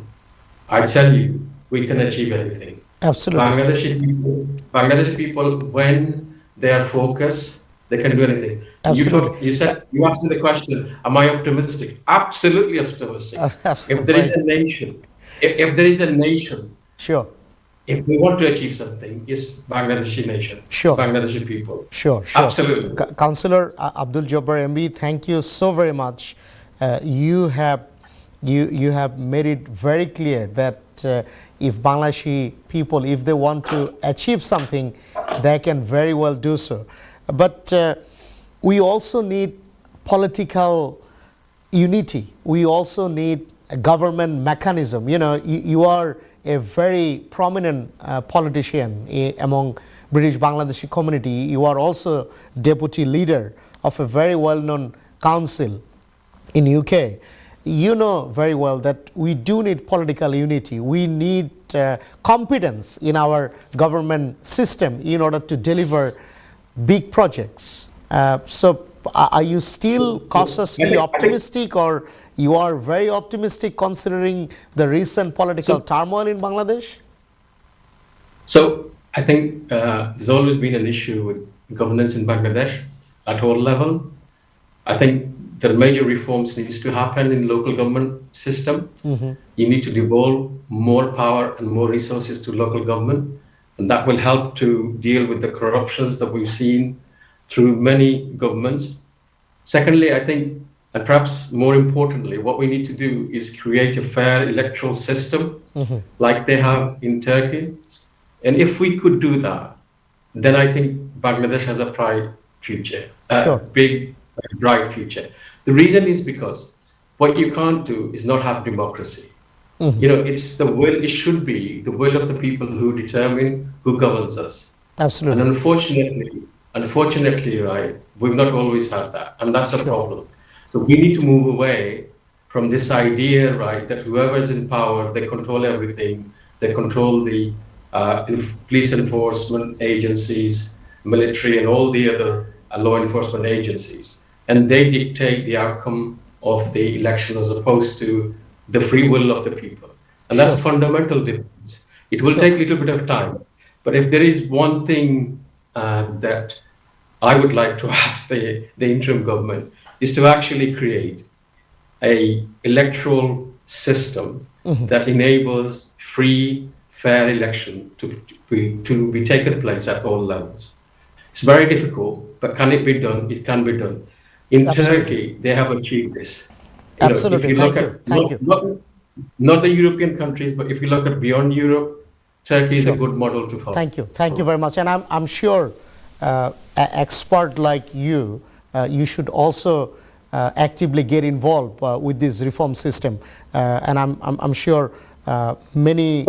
I tell you, we can achieve anything. Absolutely. Bangladeshi people, when they are focused, they can do anything. Absolutely. You asked me the question, am I optimistic? Absolutely optimistic. Absolutely. If there is a nation, if there is a nation, Sure. if we want to achieve something, it's Bangladeshi nation, Sure. Bangladeshi people. Sure. Absolutely. Councillor Abdul Jabbar MB, thank you so very much. You have made it very clear that if Bangladeshi people, if they want to achieve something, they can very well do so. But we also need political unity. We also need a government mechanism. You know, you are a very prominent politician among British Bangladeshi community. You are also deputy leader of a very well-known council in UK. You know very well that we do need political unity. We need competence in our government system in order to deliver big projects. So are you still cautiously optimistic, or you are very optimistic considering the recent political turmoil in Bangladesh? So I think there's always been an issue with governance in Bangladesh at all level. I think the major reforms needs to happen in local government system. You need to devolve more power and more resources to local government, and that will help to deal with the corruptions that we've seen through many governments. Secondly, I think, and perhaps more importantly, what we need to do is create a fair electoral system like they have in Turkey. And if we could do that, then I think Bangladesh has a bright future, Sure. big, bright future. The reason is because what you can't do is not have democracy. You know, it's the will, it should be the will of the people who determine who governs us. Absolutely. And unfortunately, right, we've not always had that, and that's a problem. So we need to move away from this idea, right, that whoever is in power, they control everything. They control the police enforcement agencies, military, and all the other law enforcement agencies. And they dictate the outcome of the election as opposed to the free will of the people. And that's fundamental difference. It will take a little bit of time. But if there is one thing that I would like to ask the interim government is to actually create a electoral system that enables free, fair election to be taken place at all levels. It's very difficult, but can it be done? It can be done. In Turkey, they have achieved this. You know, Absolutely. if you look Thank you. not the European countries, but if you look at beyond Europe, Turkey is a good model to follow. Thank you. Thank you very much. And I'm sure an expert like you, you should also actively get involved with this reform system. And I'm sure many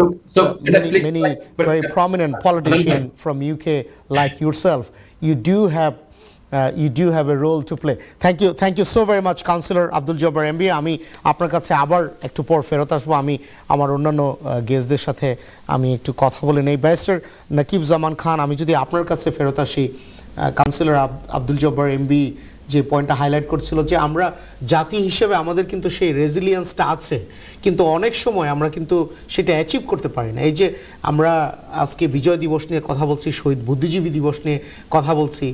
very prominent politicians from UK like yourself, you do have a role to play. Thank you so very much, Councillor Abdul Jabbar MB. আমি আপনার কাছে আবার একটু পর ফেরত আসবো। আমি আমার অন্যান্য গেস্টদের সাথে আমি একটু কথা বলে নেই। ব্যারিস্টার নাকিব জামান খান, আমি যদি আপনার কাছে ফেরত আসি, কাউন্সিলর আব্দুল জব্বার এমবি যে পয়েন্টটা হাইলাইট করছিল যে আমরা জাতি হিসেবে আমাদের কিন্তু সেই রেজিলিয়েন্সটা আছে, কিন্তু অনেক সময় আমরা কিন্তু সেটা অ্যাচিভ করতে পারি না। এই যে আমরা আজকে বিজয় দিবস নিয়ে কথা বলছি, শহীদ বুদ্ধিজীবী দিবস নিয়ে কথা বলছি,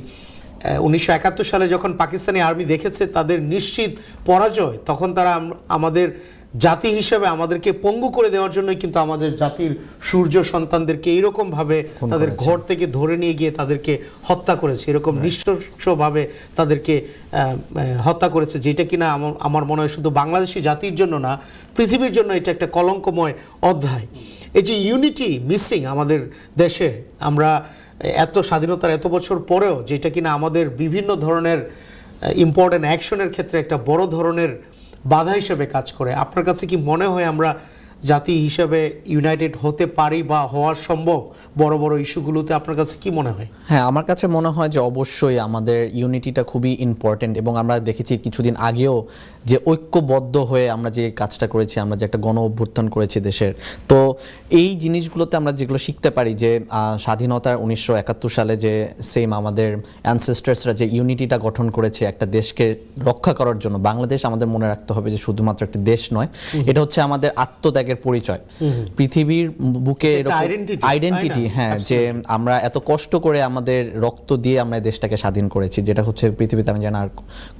1971 সালে যখন পাকিস্তানি আর্মি দেখেছে তাদের নিশ্চিত পরাজয়, তখন তারা আমাদের জাতি হিসেবে আমাদেরকে পঙ্গু করে দেওয়ার জন্যই কিন্তু আমাদের জাতির সূর্য সন্তানদেরকে এইরকমভাবে তাদের ঘর থেকে ধরে নিয়ে গিয়ে তাদেরকে হত্যা করেছে, এরকম নৃশংসভাবে তাদেরকে হত্যা করেছে, যেটা কিনা আমার মনে হয় শুধু বাংলাদেশি জাতির জন্য না, পৃথিবীর জন্য এটা একটা কলঙ্কময় অধ্যায়। এই যে ইউনিটি মিসিং আমাদের দেশে, আমরা এত স্বাধীনতার এত বছর পরেও যেটা কিনা আমাদের বিভিন্ন ধরনের ইম্পর্টেন্ট অ্যাকশনের ক্ষেত্রে একটা বড় ধরনের বাধা হিসেবে কাজ করে, আপনার কাছে কি মনে হয় আমরা জাতি হিসেবে ইউনাইটেড হতে পারি বা হওয়া সম্ভব বড় বড় ইস্যুগুলোতে? আপনার কাছে কি মনে হয়? হ্যাঁ, আমার কাছে মনে হয় যে অবশ্যই আমাদের ইউনিটিটা খুবই ইম্পর্টেন্ট, এবং আমরা দেখেছি কিছুদিন আগেও যে ঐক্যবদ্ধ হয়ে আমরা যে কাজটা করেছি, আমরা যে একটা গণ অভ্যুত্থান করেছি দেশের, তো এই জিনিসগুলোতে আমরা যেগুলো শিখতে পারি যে স্বাধীনতার 1971 সালে যে সেম আমাদের অ্যানসেস্টার্সরা যে ইউনিটিটা গঠন করেছে একটা দেশকে রক্ষা করার জন্য, বাংলাদেশ আমাদের মনে রাখতে হবে যে শুধুমাত্র একটা দেশ নয়, এটা হচ্ছে আমাদের আত্মত্যাগের ত্যাগের পরিচয়। পৃথিবীর বুকে একটা identity, আইডেন্টিটি, তাই না? হ্যাঁ, যে আমরা এত কষ্ট করে আমাদের রক্ত দিয়ে আমরা এই দেশটাকে স্বাধীন করেছি, যেটা হচ্ছে পৃথিবীতে আমি জানি আর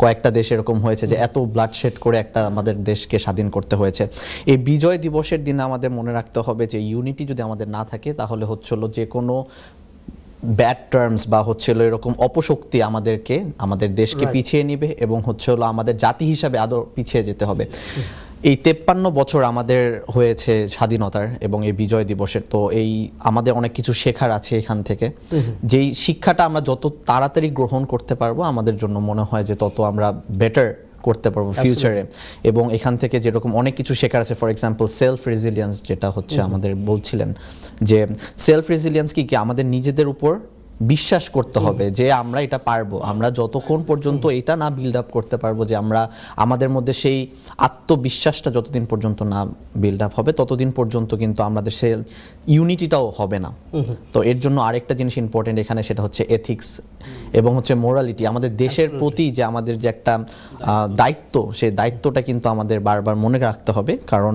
কয়েকটা দেশ এরকম হয়েছে যে এত ব্লাড শেড করে একটা আমাদের দেশকে স্বাধীন করতে হয়েছে। এই বিজয় দিবসের দিনে আমাদের মনে রাখতে হবে যে ইউনিটি যদি আমাদের না থাকে তাহলে হচ্ছিল যে কোনো ব্যাড টার্মস বা হচ্ছিল এরকম অপশক্তি আমাদের দেশকে Right. পিছিয়ে নিবে এবং হচ্ছিল আমাদের জাতি হিসাবে আদৌ পিছিয়ে যেতে হবে। এই 53 বছর আমাদের হয়েছে স্বাধীনতার এবং এই বিজয় দিবসের, তো এই আমাদের অনেক কিছু শেখার আছে এখান থেকে। যেই শিক্ষাটা আমরা যত তাড়াতাড়ি গ্রহণ করতে পারবো আমাদের জন্য মনে হয় যে তত আমরা বেটার করতে পারবো ফিউচারে। এবং এখান থেকে যেরকম অনেক কিছু শেখার আছে, ফর এক্সাম্পল সেলফ রেজিলিয়েন্স, যেটা হচ্ছে আমাদের বলছিলেন যে সেলফ রেজিলিয়েন্স কি আমাদের নিজেদের উপর বিশ্বাস করতে হবে যে আমরা এটা পারবো। আমরা যতক্ষণ পর্যন্ত এটা না বিল্ড আপ করতে পারবো, যে আমরা আমাদের মধ্যে সেই আত্মবিশ্বাসটা যতদিন পর্যন্ত না বিল্ড আপ হবে ততদিন পর্যন্ত কিন্তু আমাদের সেই ইউনিটিটাও হবে না। তো এর জন্য আরেকটা জিনিস ইম্পর্টেন্ট এখানে, সেটা হচ্ছে এথিক্স এবং হচ্ছে মোরালিটি। আমাদের দেশের প্রতি যে আমাদের যে একটা দায়িত্ব, সেই দায়িত্বটা কিন্তু আমাদের বারবার মনে রাখতে হবে, কারণ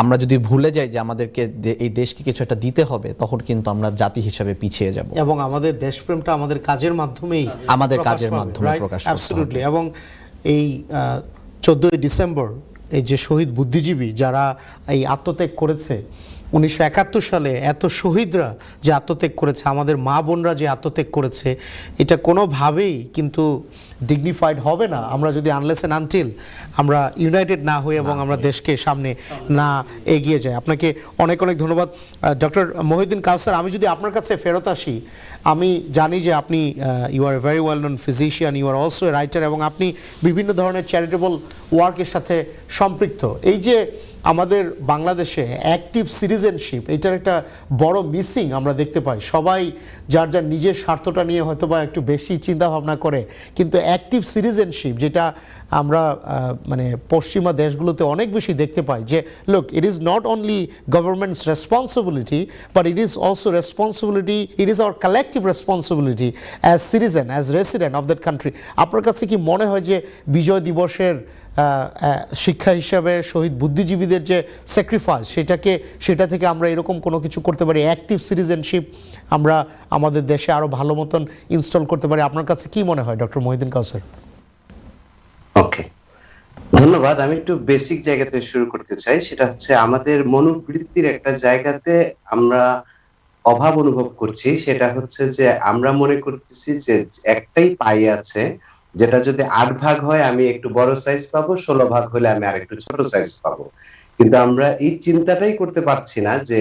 আমরা যদি ভুলে যাই যে আমাদেরকে এই দেশকে কিছু একটা দিতে হবে তখন কিন্তু আমরা জাতি হিসাবে পিছিয়ে যাব। এবং আমাদের দেশপ্রেমটা আমাদের কাজের মাধ্যমেই প্রকাশ করতে হবে। অ্যাবসলিউটলি। এবং এই 14ই ডিসেম্বর এই যে শহীদ বুদ্ধিজীবী যারা এই আত্মত্যাগ করেছে 1971 সালে, এত শহীদরা যে আত্মত্যাগ করেছে, আমাদের মা বোনরা যে আত্মত্যাগ করেছে, এটা কোনোভাবেই কিন্তু ডিগনিফাইড হবে না আমরা যদি আনলেস এন্ড আনটিল আমরা ইউনাইটেড না হই এবং আমরা দেশকে সামনে না এগিয়ে যাই। আপনাকে অনেক অনেক ধন্যবাদ ডক্টর মহিউদ্দিন কাউসার। আমি যদি আপনার কাছে ফেরত আসি, আমি জানি যে আপনি you are a very well known physician, you are also a writer, এবং আপনি বিভিন্ন ধরনের চ্যারিটেবল ওয়ার্কের সাথে সম্পৃক্ত। এই যে আমাদের বাংলাদেশে অ্যাক্টিভ সিটিজেনশিপ, এটার একটা বড় মিসিং আমরা দেখতে পাই। সবাই যার যার নিজের স্বার্থটা নিয়ে হয়তো বা একটু বেশি চিন্তা ভাবনা করে, কিন্তু অ্যাক্টিভ সিটিজেনশিপ যেটা আমরা মানে পশ্চিমা দেশগুলোতে অনেক বেশি দেখতে পাই, যে look, it is not only government's responsibility but it is also responsibility, it is our collective responsibility as citizen, as resident of that country. আপনার কাছে কি মনে হয় যে বিজয় দিবসের শিক্ষা হিসাবে শহীদ বুদ্ধিজীবীদের যে স্যাক্রিফাইস, সেটা থেকে আমরা এরকম কোনো কিছু করতে পারি, অ্যাক্টিভ সিটিজেনশিপ আমরা আমাদের দেশে আরো ভালো মতন ইনস্টল করতে পারি? আপনার কাছে কি মনে হয় ডক্টর মহিউদ্দিন কাউসার? ওকে, ধন্যবাদ। আমি একটু বেসিক জায়গাতে শুরু করতে চাই। সেটা হচ্ছে আমাদের মনোবৃত্তির একটা জায়গাতে আমরা অভাব অনুভব করছি। সেটা হচ্ছে যে আমরা মনে করতেছি যে একটাই পাই আছে, যেটা যদি 8 ভাগ হয় আমি একটু বড় সাইজ পাবো, 16 ভাগ হলে আমি আর একটু ছোট সাইজ পাবো। কিন্তু আমরা এই চিন্তাটাই করতে পারছি না যে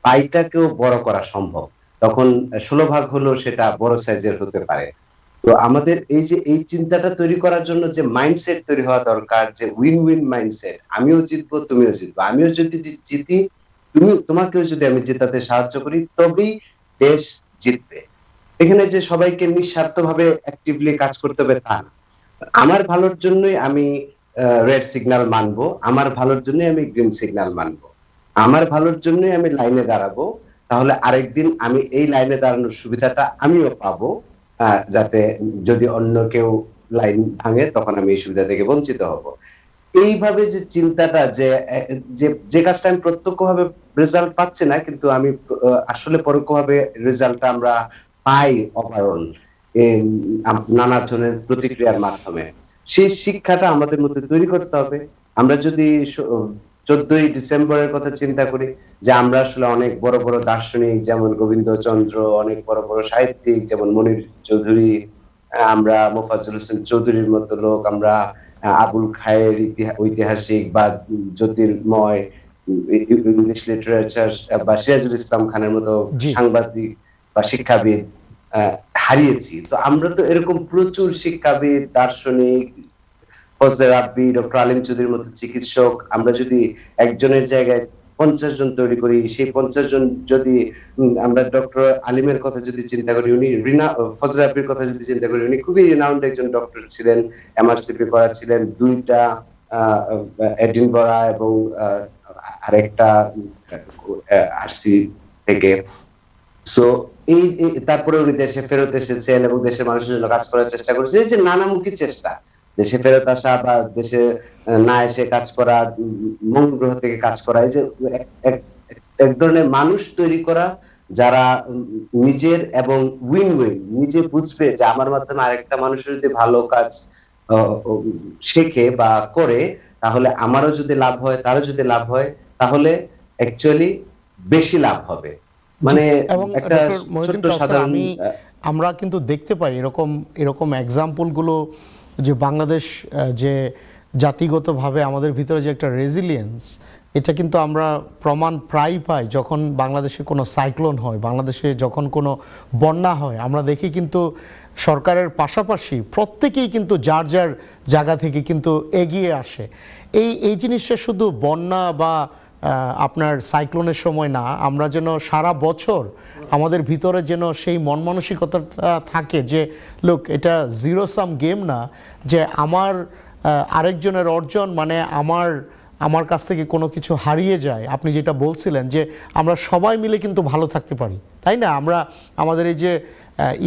পাইটাকেও বড় করা সম্ভব। তখন 16 ভাগ হলো সেটা বড় সাইজের হতে পারে। তো আমাদের এই চিন্তাটা তৈরি করার জন্য যে মাইন্ডসেট তৈরি হওয়া দরকার, যে উইন উইন মাইন্ডসেট, আমিও জিতবো তুমিও জিতবো, আমিও যদি জিতি তোমাকেও যদি আমি জেতাতে সাহায্য করি তবেই দেশ জিতবে। এখানে যে সবাইকে নিঃস্বার্থভাবে অ্যাক্টিভলি কাজ করতে হবে তা না। আমার ভালোর জন্যই আমি রেড সিগন্যাল মানবো, আমার ভালোর জন্যই আমি গ্রিন সিগন্যাল মানবো, আমার ভালোর জন্যই আমি লাইনে দাঁড়াবো। তাহলে আরেকদিন আমি এই লাইনে দাঁড়ানোর সুবিধাটা আমিও পাবো, যাতে যদি অন্য কেউ লাইন ভাঙে তখন আমি এই সুবিধা থেকে বঞ্চিত হব। এইভাবে যে চিন্তাটা, যে কাজটা আমি প্রত্যক্ষভাবে রেজাল্ট পাচ্ছি না, কিন্তু আমি আসলে পরোক্ষভাবে রেজাল্টটা আমরা পাই ওভারঅল নানা ধরনের প্রতিক্রিয়ার মাধ্যমে, সেই শিক্ষাটা আমাদের মধ্যে তৈরি করতে হবে। আমরা যদি 14ই ডিসেম্বরের কথা চিন্তা করি, যে আমরা আসলে অনেক বড় বড় দার্শনিক যেমন গোবিন্দচন্দ্র, অনেক বড় বড় সাহিত্যিক যেমন মনির চৌধুরী, আমরা মোফাজ্জল হোসেন চৌধুরীর মতো লোক, আমরা আবুল খায়ের ঐতিহাসিক বা জ্যোতির্ময় ইংলিশ লিটারেচার বা সিরাজুল ইসলাম খানের মতো সাংবাদিক বা শিক্ষাবিদ হারিয়েছি। তো আমরা তো এরকম প্রচুর শিক্ষাবিদ, দার্শনিক, ফজলে রাব্বি, ডক্টর আলিম চৌধুরীর মতো চিকিৎসক, আমরা যদি একজনের জায়গায় 50 জন তৈরি করি, সেই 50 জন যদি আমরা ডক্টর আলিমের কথা যদি চিন্তা করি, উনি ফজলে রাব্বির কথা যদি চিন্তা করি, উনি খুবই রিনাউন্ড একজন ডক্টর ছিলেন, এমআরসিপি করা ছিলেন, 2টা এডিনবরা এবং আরেকটা আরসি থেকে। সো তারপরে উনি দেশে ফেরত এসেছেন এবং দেশের মানুষের জন্য কাজ করার চেষ্টা করেছেন। এই যে নানামুখী চেষ্টা, দেশে ফেরত আসা বা দেশে না এসে কাজ করা, মঙ্গল গ্রহ থেকে কাজ করা, এই যে এক ধরনের মানুষ তৈরি করা যারা নিজের এবং উইন উইন, নিজে বুঝবে যে আমার মাধ্যমে আরেকটা মানুষের যদি ভালো কাজ শেখে বা করে, তাহলে আমারও যদি লাভ হয়, তারও যদি লাভ হয়, তাহলে অ্যাকচুয়ালি বেশি লাভ হবে। মানে এবং একটা ডক্টর মহিউদ্দিন ছোট্ট কাউসার, সাধারণ আমরা কিন্তু দেখতে পাই এরকম এক্সাম্পলগুলো, যে বাংলাদেশ যে জাতিগতভাবে আমাদের ভিতরে যে একটা রেজিলিয়েন্স, এটা কিন্তু আমরা প্রমাণ প্রায় পাই যখন বাংলাদেশে কোনো সাইক্লোন হয়, বাংলাদেশে যখন কোনো বন্যা হয়। আমরা দেখি কিন্তু সরকারের পাশাপাশি প্রত্যেকেই কিন্তু যার যার জায়গা থেকে কিন্তু এগিয়ে আসে। এই জিনিসটা শুধু বন্যা বা আপনার সাইক্লোনের সময় না, আমরা যেন সারা বছর আমাদের ভিতরে যেন সেই মন মানসিকতাটা থাকে যে লোক, এটা জিরো সাম গেম না, যে আমার আরেকজনের অর্জন মানে আমার কাছ থেকে কোনো কিছু হারিয়ে যায়। আপনি যেটা বলছিলেন যে আমরা সবাই মিলে কিন্তু ভালো থাকতে পারি, তাই না? আমাদের এই যে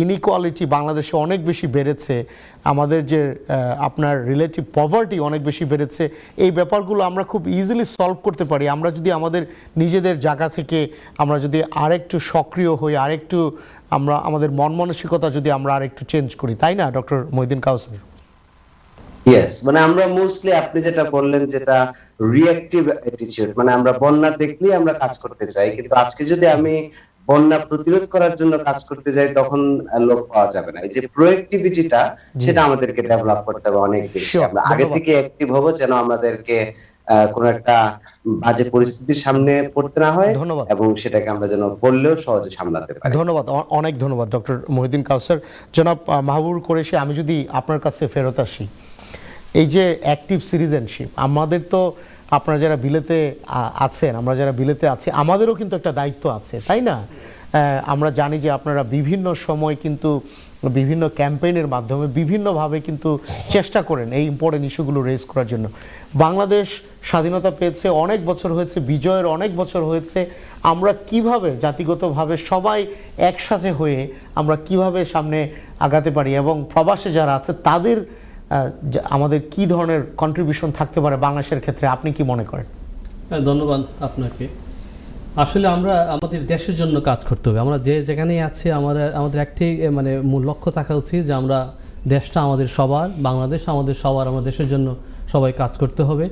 ইনইকুয়ালিটি বাংলাদেশে অনেক বেশি বেড়েছে, আমাদের যে আপনার রিলেটিভ পভার্টি অনেক বেশি বেড়েছে, এই ব্যাপারগুলো আমরা খুব ইজিলি সলভ করতে পারি আমরা যদি আমাদের নিজেদের জায়গা থেকে আমরা যদি আরেকটু সক্রিয় হই, আরেকটু আমরা আমাদের মন মানসিকতা যদি আমরা আরেকটু চেঞ্জ করি, তাই না ডক্টর মহিউদ্দিন কাউসার? ইয়েস, মানে আমরা মোস্টলি আপনি যেটা বললেন, যেটা রিঅ্যাক্টিভ অ্যাটিটিউড, মানে আমরা বন্যা দেখলেই আমরা কাজ করতে চাই, কিন্তু আজকে যদি আমি বন্যা প্রতিরোধ করার জন্য কাজ করতে যাই, তখন লোক পাওয়া যাবে না। এই যে প্রোঅ্যাক্টিভিটিটা, সেটা আমাদেরকে ডেভেলপ করতে হবে অনেক বেশি। আমরা আগে থেকে অ্যাক্টিভ হব, যেন আমাদেরকে কোন একটা বাজে পরিস্থিতির সামনে পড়তে না হয়, এবং সেটাকে আমরা যেন বললেও সহজে সামলাতে পারি। ধন্যবাদ, অনেক ধন্যবাদ ডক্টর মহিউদ্দিন কাউসার। জনাব মাহবুবুর কুরেশি, আমি যদি আপনার কাছে ফেরত আসি, এই যে অ্যাক্টিভ সিটিজেনশিপ, আমাদের তো আপনারা যারা বিলেতে আছেন, আমরা যারা বিলেতে আছি, আমাদেরও কিন্তু একটা দায়িত্ব আছে, তাই না? আমরা জানি যে আপনারা বিভিন্ন সময় কিন্তু বিভিন্ন ক্যাম্পেইনের মাধ্যমে বিভিন্নভাবে কিন্তু চেষ্টা করেন এই ইম্পর্টেন্ট ইস্যুগুলো রেজ করার জন্য। বাংলাদেশ স্বাধীনতা পেয়েছে, অনেক বছর হয়েছে, বিজয়ের অনেক বছর হয়েছে, আমরা কিভাবে জাতিগতভাবে সবাই একসাথে হয়ে আমরা কিভাবে সামনে আগাতে পারি, এবং প্রবাসে যারা আছে তাদের আমাদের কি ধরনের কন্ট্রিবিউশন থাকতে পারে বাংলাদেশের ক্ষেত্রে, আপনি কি মনে করেন? ধন্যবাদ আপনাকে। আসলে আমরা আমাদের দেশের জন্য কাজ করতে হবে। আমরা যেখানেই আছি, আমাদের একটি মানে মূল লক্ষ্য থাকা উচিত যে আমরা দেশটা আমাদের সবার, বাংলাদেশ আমাদের সবার, আমরা দেশের জন্য সবাই কাজ করতে হবে।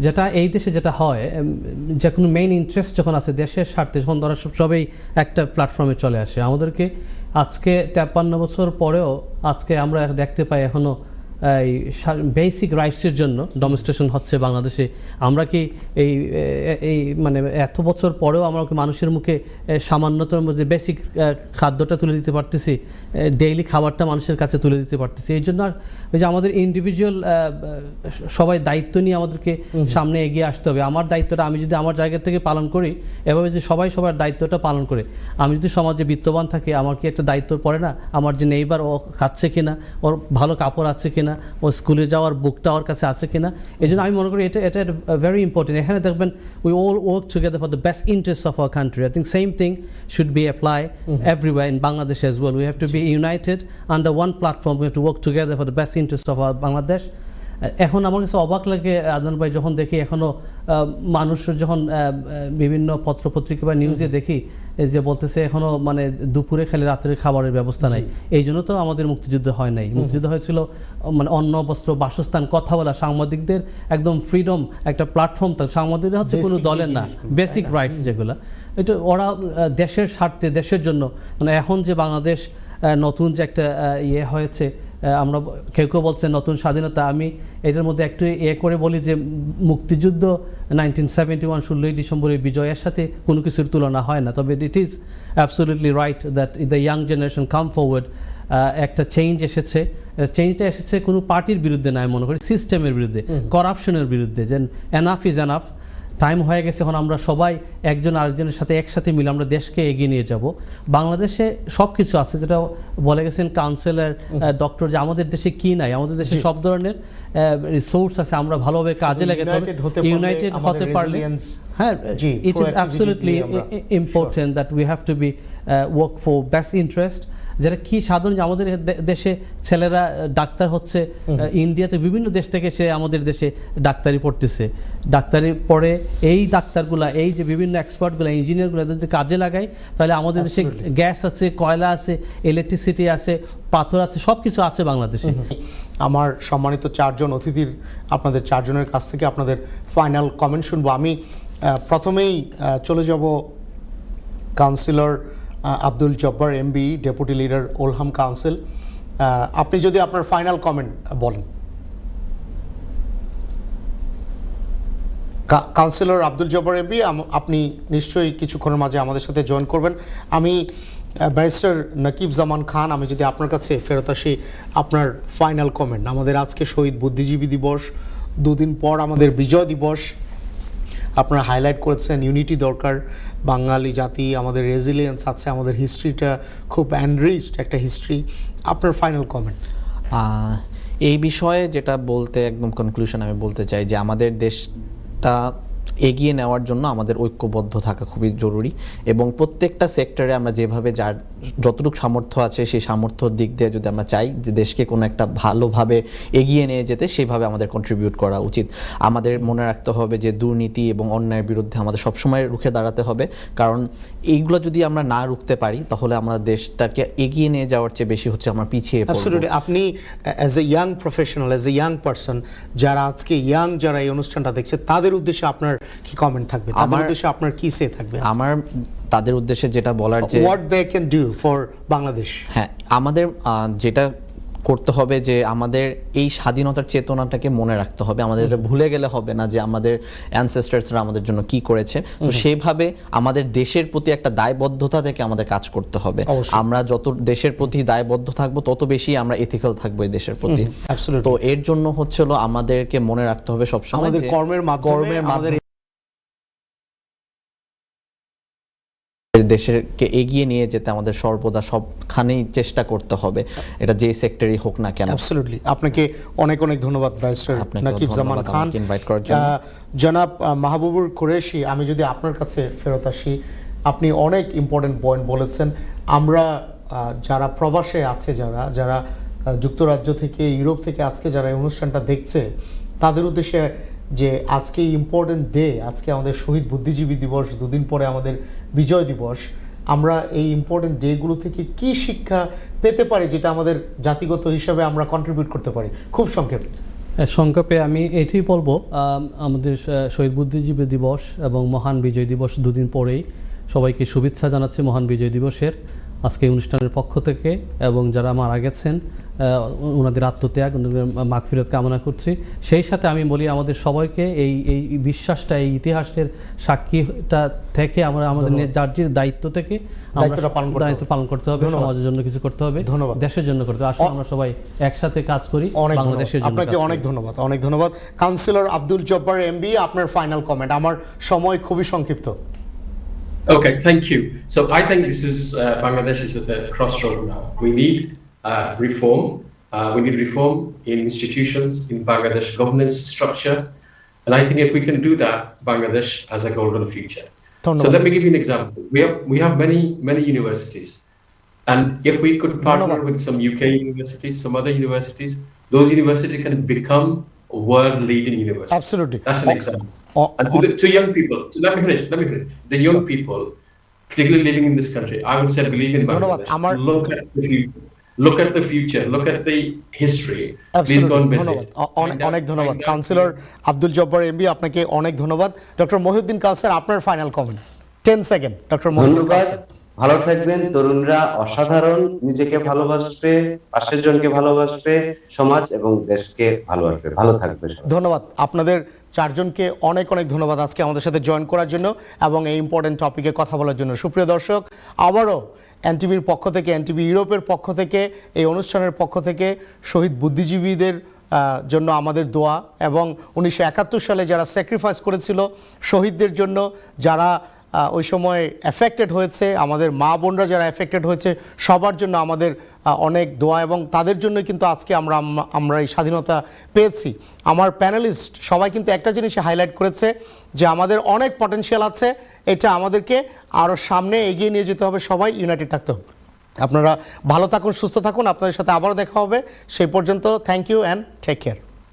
যেটা এই দেশে যেটা হয়, যে কোনো মেইন ইন্টারেস্ট যখন আছে দেশের স্বার্থে, যখন তারা সবাই একটা প্ল্যাটফর্মে চলে আসে। আমাদেরকে আজকে 53 বছর পরেও আজকে আমরা দেখতে পাই এখনও এই বেসিক রাইটসের জন্য ডেমনস্ট্রেশন হচ্ছে বাংলাদেশে। আমরা কি এই মানে এত বছর পরেও আমরা মানুষের মুখে সামান্যতম যে বেসিক খাদ্যটা তুলে দিতে পারতেছি, ডেইলি খাবারটা মানুষের কাছে তুলে দিতে পারতেছি? এই জন্য ওই যে আমাদের ইন্ডিভিজুয়াল সবাই দায়িত্ব নিয়ে আমাদেরকে সামনে এগিয়ে আসতে হবে। আমার দায়িত্বটা আমি যদি আমার জায়গা থেকে পালন করি, এভাবে যদি সবাই সবার দায়িত্বটা পালন করে, আমি যদি সমাজে বিত্তবান থাকি, আমার কি একটা দায়িত্ব পড়ে না আমার যে নেইবার ও খাচ্ছে কিনা, ওর ভালো কাপড় আছে কিনা, ও স্কুলে যাওয়ার বুকটা ওর কাছে আছে কিনা? এই জন্য আমি মনে করি এটা ভেরি ইম্পর্টেন্ট। এখানে দেখবেন we all work together for the best interest of our country. I think same thing should be apply everywhere in Bangladesh as well. We have to be united under one platform. We have to work together for the best interest of our Bangladesh. এখন আমার কাছে অবাক লাগে আদনান ভাই, যখন দেখি এখনও মানুষের যখন বিভিন্ন পত্রপত্রিকা বা নিউজে দেখি যে বলতেছে এখনও মানে দুপুরে খালি রাত্রের খাবারের ব্যবস্থা নাই। এই জন্য তো আমাদের মুক্তিযুদ্ধ হয় নাই। মুক্তিযুদ্ধ হয়েছিল মানে অন্ন, বস্ত্র, বাসস্থান, কথা বলা, সাংবাদিকদের একদম ফ্রিডম, একটা প্ল্যাটফর্ম। সাংবাদিকরা হচ্ছে কোনো দলের না, বেসিক রাইটস যেগুলো, এটা ওরা দেশের স্বার্থে, দেশের জন্য। মানে এখন যে বাংলাদেশ নতুন যে একটা ইয়ে হয়েছে, আমরা কেউ কেউ বলছে নতুন স্বাধীনতা, আমি এটার মধ্যে একটু করে বলি যে মুক্তিযুদ্ধ 1971 16ই ডিসেম্বরের বিজয়ের সাথে কোনো কিছুর তুলনা হয় না। তবে it is absolutely right that the young generation come forward. একটা চেঞ্জ এসেছে, চেঞ্জটা এসেছে কোনো পার্টির বিরুদ্ধে না, আমি মনে করি সিস্টেমের বিরুদ্ধে, করাপশনের বিরুদ্ধে। যে এনাফ ইজ এনাফ, টাইম হয়ে গেছে, এখন আমরা সবাই একজন আরেকজনের সাথে একসাথে মিলে আমরা দেশকে এগিয়ে নিয়ে যাব। বাংলাদেশে সব কিছু আছে, যেটা বলে গেছেন কাউন্সিলর ডক্টর, যে আমাদের দেশে কি নাই, আমাদের দেশে সব ধরনের রিসোর্স আছে, আমরা ভালোভাবে কাজে লাগাতে হবে, ইউনাইটেড হতে পারলে। হ্যাঁ, it is absolutely important that we have to be work for best interest যারা কি সাধারণ যে আমাদের দেশে ছেলেরা ডাক্তার হচ্ছে, ইন্ডিয়াতে বিভিন্ন দেশ থেকে সে আমাদের দেশে ডাক্তারি পড়তেছে, ডাক্তারি পড়ে এই ডাক্তারগুলা, এই যে বিভিন্ন এক্সপার্টগুলো, ইঞ্জিনিয়ারগুলো যদি কাজে লাগায় তাহলে আমাদের দেশে গ্যাস আছে, কয়লা আছে, ইলেকট্রিসিটি আছে, পাথর আছে, সব কিছু আছে বাংলাদেশে। আমার সম্মানিত চারজন অতিথির, আপনাদের চারজনের কাছ থেকে আপনাদের ফাইনাল কমেন্ট শুনবো। আমি প্রথমেই চলে যাব councillor Abdul Jabbar MBE, deputy leader Oldham council. আপনি যদি আপনার ফাইনাল কমেন্ট বলেন। কাউন্সিলর আব্দুল জব্বার এমবি, আপনি নিশ্চয়ই কিছুক্ষণের মাঝে আমাদের সাথে জয়েন করবেন। আমি ব্যারিস্টার নকিব জামান খান, আমি যদি আপনার কাছে ফেরত আসি, আপনার ফাইনাল কমেন্ট। আমাদের আজকে শহীদ বুদ্ধিজীবী দিবস, দুদিন পর আমাদের বিজয় দিবস। আপনারা হাইলাইট করেছেন ইউনিটি দরকার, বাঙালি জাতি, আমাদের রেজিলিয়েন্স আছে, আমাদের হিস্ট্রিটা খুব এনরিচড একটা হিস্ট্রি। আপনার ফাইনাল কমেন্ট। এই বিষয়ে যেটা বলতে একদম কনক্লুশন আমি বলতে চাই যে আমাদের দেশটা এগিয়ে নেওয়ার জন্য আমাদের ঐক্যবদ্ধ থাকা খুবই জরুরি, এবং প্রত্যেকটা সেক্টরে আমরা যেভাবে যার যতটুকু সামর্থ্য আছে সেই সামর্থ্যর দিক দিয়ে যদি আমরা চাই যে দেশকে কোনো একটা ভালোভাবে এগিয়ে নিয়ে যেতে, সেইভাবে আমাদের কন্ট্রিবিউট করা উচিত। আমাদের মনে রাখতে হবে যে দুর্নীতি এবং অন্যায়ের বিরুদ্ধে আমাদের সবসময় রুখে দাঁড়াতে হবে, কারণ এইগুলো যদি আমরা না রুখতে পারি তাহলে আমরা দেশটাকে এগিয়ে নিয়ে যাওয়ার চেয়ে বেশি হচ্ছে আমরা পিছিয়ে পড়ব। অ্যাবসলিউটলি। আপনি as a young professional, as a young person, যারা আজকে যারা এই অনুষ্ঠানটা দেখছে, তাদের উদ্দেশ্যে আপনার কি কমেন্ট থাকবে? তাদের উদ্দেশ্যে আপনার কি সে থাকবে? আমার তাদের উদ্দেশ্যে যেটা বলার যে what they can do for Bangladesh. হ্যাঁ, আমাদের যেটা করতে হবে যে আমাদের এই স্বাধীনতার চেতনাটাকে মনে রাখতে হবে, আমাদের ভুলে গেলে হবে না যে আমাদের অ্যানসেস্টার্সরা আমাদের জন্য কি করেছে। তো সেইভাবে আমাদের দেশের প্রতি একটা দায়বদ্ধতা থেকে আমাদের কাজ করতে হবে। আমরা যত দেশের প্রতি দায়বদ্ধ থাকবো তত বেশি আমরা এথিক্যাল থাকবো এই দেশের প্রতি। তো এর জন্য হচ্ছিল আমাদেরকে মনে রাখতে হবে সবসময় আমাদের কর্মের মাধ্যমে দেশকে এগিয়ে নিয়ে যেতে আমাদের সর্বদা সবখানেই চেষ্টা করতে হবে, এটা যে সেক্টরই হোক না কেন। অ্যাবসলিউটলি। আপনাকে অনেক অনেক ধন্যবাদ ব্যারিস্টার নকিব জামান খান। ইনভাইট করার জন্য জনাব মাহবুবুর কুরেশি, আমি যদি আপনার কাছে ফেরত আসি, আপনি অনেক ইম্পর্টেন্ট পয়েন্ট বলেছেন। আমরা যারা প্রবাসে আছে, যারা যুক্তরাজ্য থেকে, ইউরোপ থেকে আজকে যারা এই অনুষ্ঠানটা দেখছে, তাদের উদ্দেশ্যে যে আজকে ইম্পর্টেন্ট ডে, আজকে আমাদের শহীদ বুদ্ধিজীবী দিবস, দুদিন পরে আমাদের বিজয় দিবস, আমরা এই ইম্পর্টেন্ট ডেগুলো থেকে কি শিক্ষা পেতে পারি যেটা আমাদের জাতিগত হিসাবে আমরা কন্ট্রিবিউট করতে পারি? খুব সংক্ষেপে আমি এটাই বলবো, আমাদের শহীদ বুদ্ধিজীবী দিবস এবং মহান বিজয় দিবস দুদিন পরেই সবাইকে শুভেচ্ছা জানাচ্ছি মহান বিজয় দিবসের আজকে অনুষ্ঠানের পক্ষ থেকে, এবং যারা মারা গেছেন ওনাদের আত্মত্যাগ, ওনাদের মাগফিরাত কামনা করছি। সেই সাথে আমি বলি আমাদের সবাইকে এই বিশ্বাসটা, এই ইতিহাসের সাক্ষীটা থেকে আমরা আমাদের যার দায়িত্ব থেকে দায়িত্ব পালন করতে হবে, সমাজের জন্য কিছু করতে হবে, দেশের জন্য করতে হবে। আসলে আমরা সবাই একসাথে কাজ করি বাংলাদেশের জন্য। আপনাকে অনেক ধন্যবাদ, অনেক ধন্যবাদ। কাউন্সিলর আব্দুল জব্বার এমবি, আপনার ফাইনাল কমেন্ট। আমার সময় খুবই সংক্ষিপ্ত। Okay, thank you. So I think this is Bangladesh is at a crossroad now. We need reform. We need reform in institutions, in Bangladesh governance structure, and I think if we can do that, Bangladesh has a golden future. So let me give you an example. We have many universities, and if we could partner with some UK universities, some other universities, those universities can become world-leading universities. Absolutely, that's an example. And to young people, so let me finish. The young people, particularly living in this country, I would say believe in Bangladesh. Look at the future. Look at the history. Please go and visit. অনেক ধন্যবাদ councillor Abdul Jabbar MB, আপনাকে অনেক ধন্যবাদ। Doctor Mohiuddin Kawsar, আপনার final comment 10 second. Doctor Mohiuddin Kawsar, ভালো থাকবেন। তরুণরা অসাধারণ, নিজেকে ভালোবাসবে, পাশের জনকে ভালোবাসবে, সমাজ এবং দেশকে ভালোবাসবে। ভালো থাকবে। ধন্যবাদ আপনাদের চারজনকে অনেক ধন্যবাদ আজকে আমাদের সাথে জয়েন করার জন্য এবং এই ইম্পর্টেন্ট টপিকে কথা বলার জন্য। সুপ্রিয় দর্শক, আবারও এনটিভির পক্ষ থেকে, এনটিভি ইউরোপের পক্ষ থেকে, এই অনুষ্ঠানের পক্ষ থেকে শহীদ বুদ্ধিজীবীদের জন্য আমাদের দোয়া, এবং 1971 সালে যারা স্যাক্রিফাইস করেছিল শহীদদের জন্য, যারা ওই সময় এফেক্টেড হয়েছে, আমাদের মা বোনরা যারা এফেক্টেড হয়েছে, সবার জন্য আমাদের অনেক দোয়া, এবং তাদের জন্য কিন্তু আজকে আমরা এই স্বাধীনতা পেয়েছি। আমার প্যানেলিস্ট সবাই কিন্তু একটা জিনিস হাইলাইট করেছে যে আমাদের অনেক পটেনশিয়াল আছে, এটা আমাদেরকে আরও সামনে এগিয়ে নিয়ে যেতে হবে, সবাই ইউনাইটেড থাকতে হবে। আপনারা ভালো থাকুন, সুস্থ থাকুন, আপনাদের সাথে আবারও দেখা হবে। সেই পর্যন্ত thank you and take care.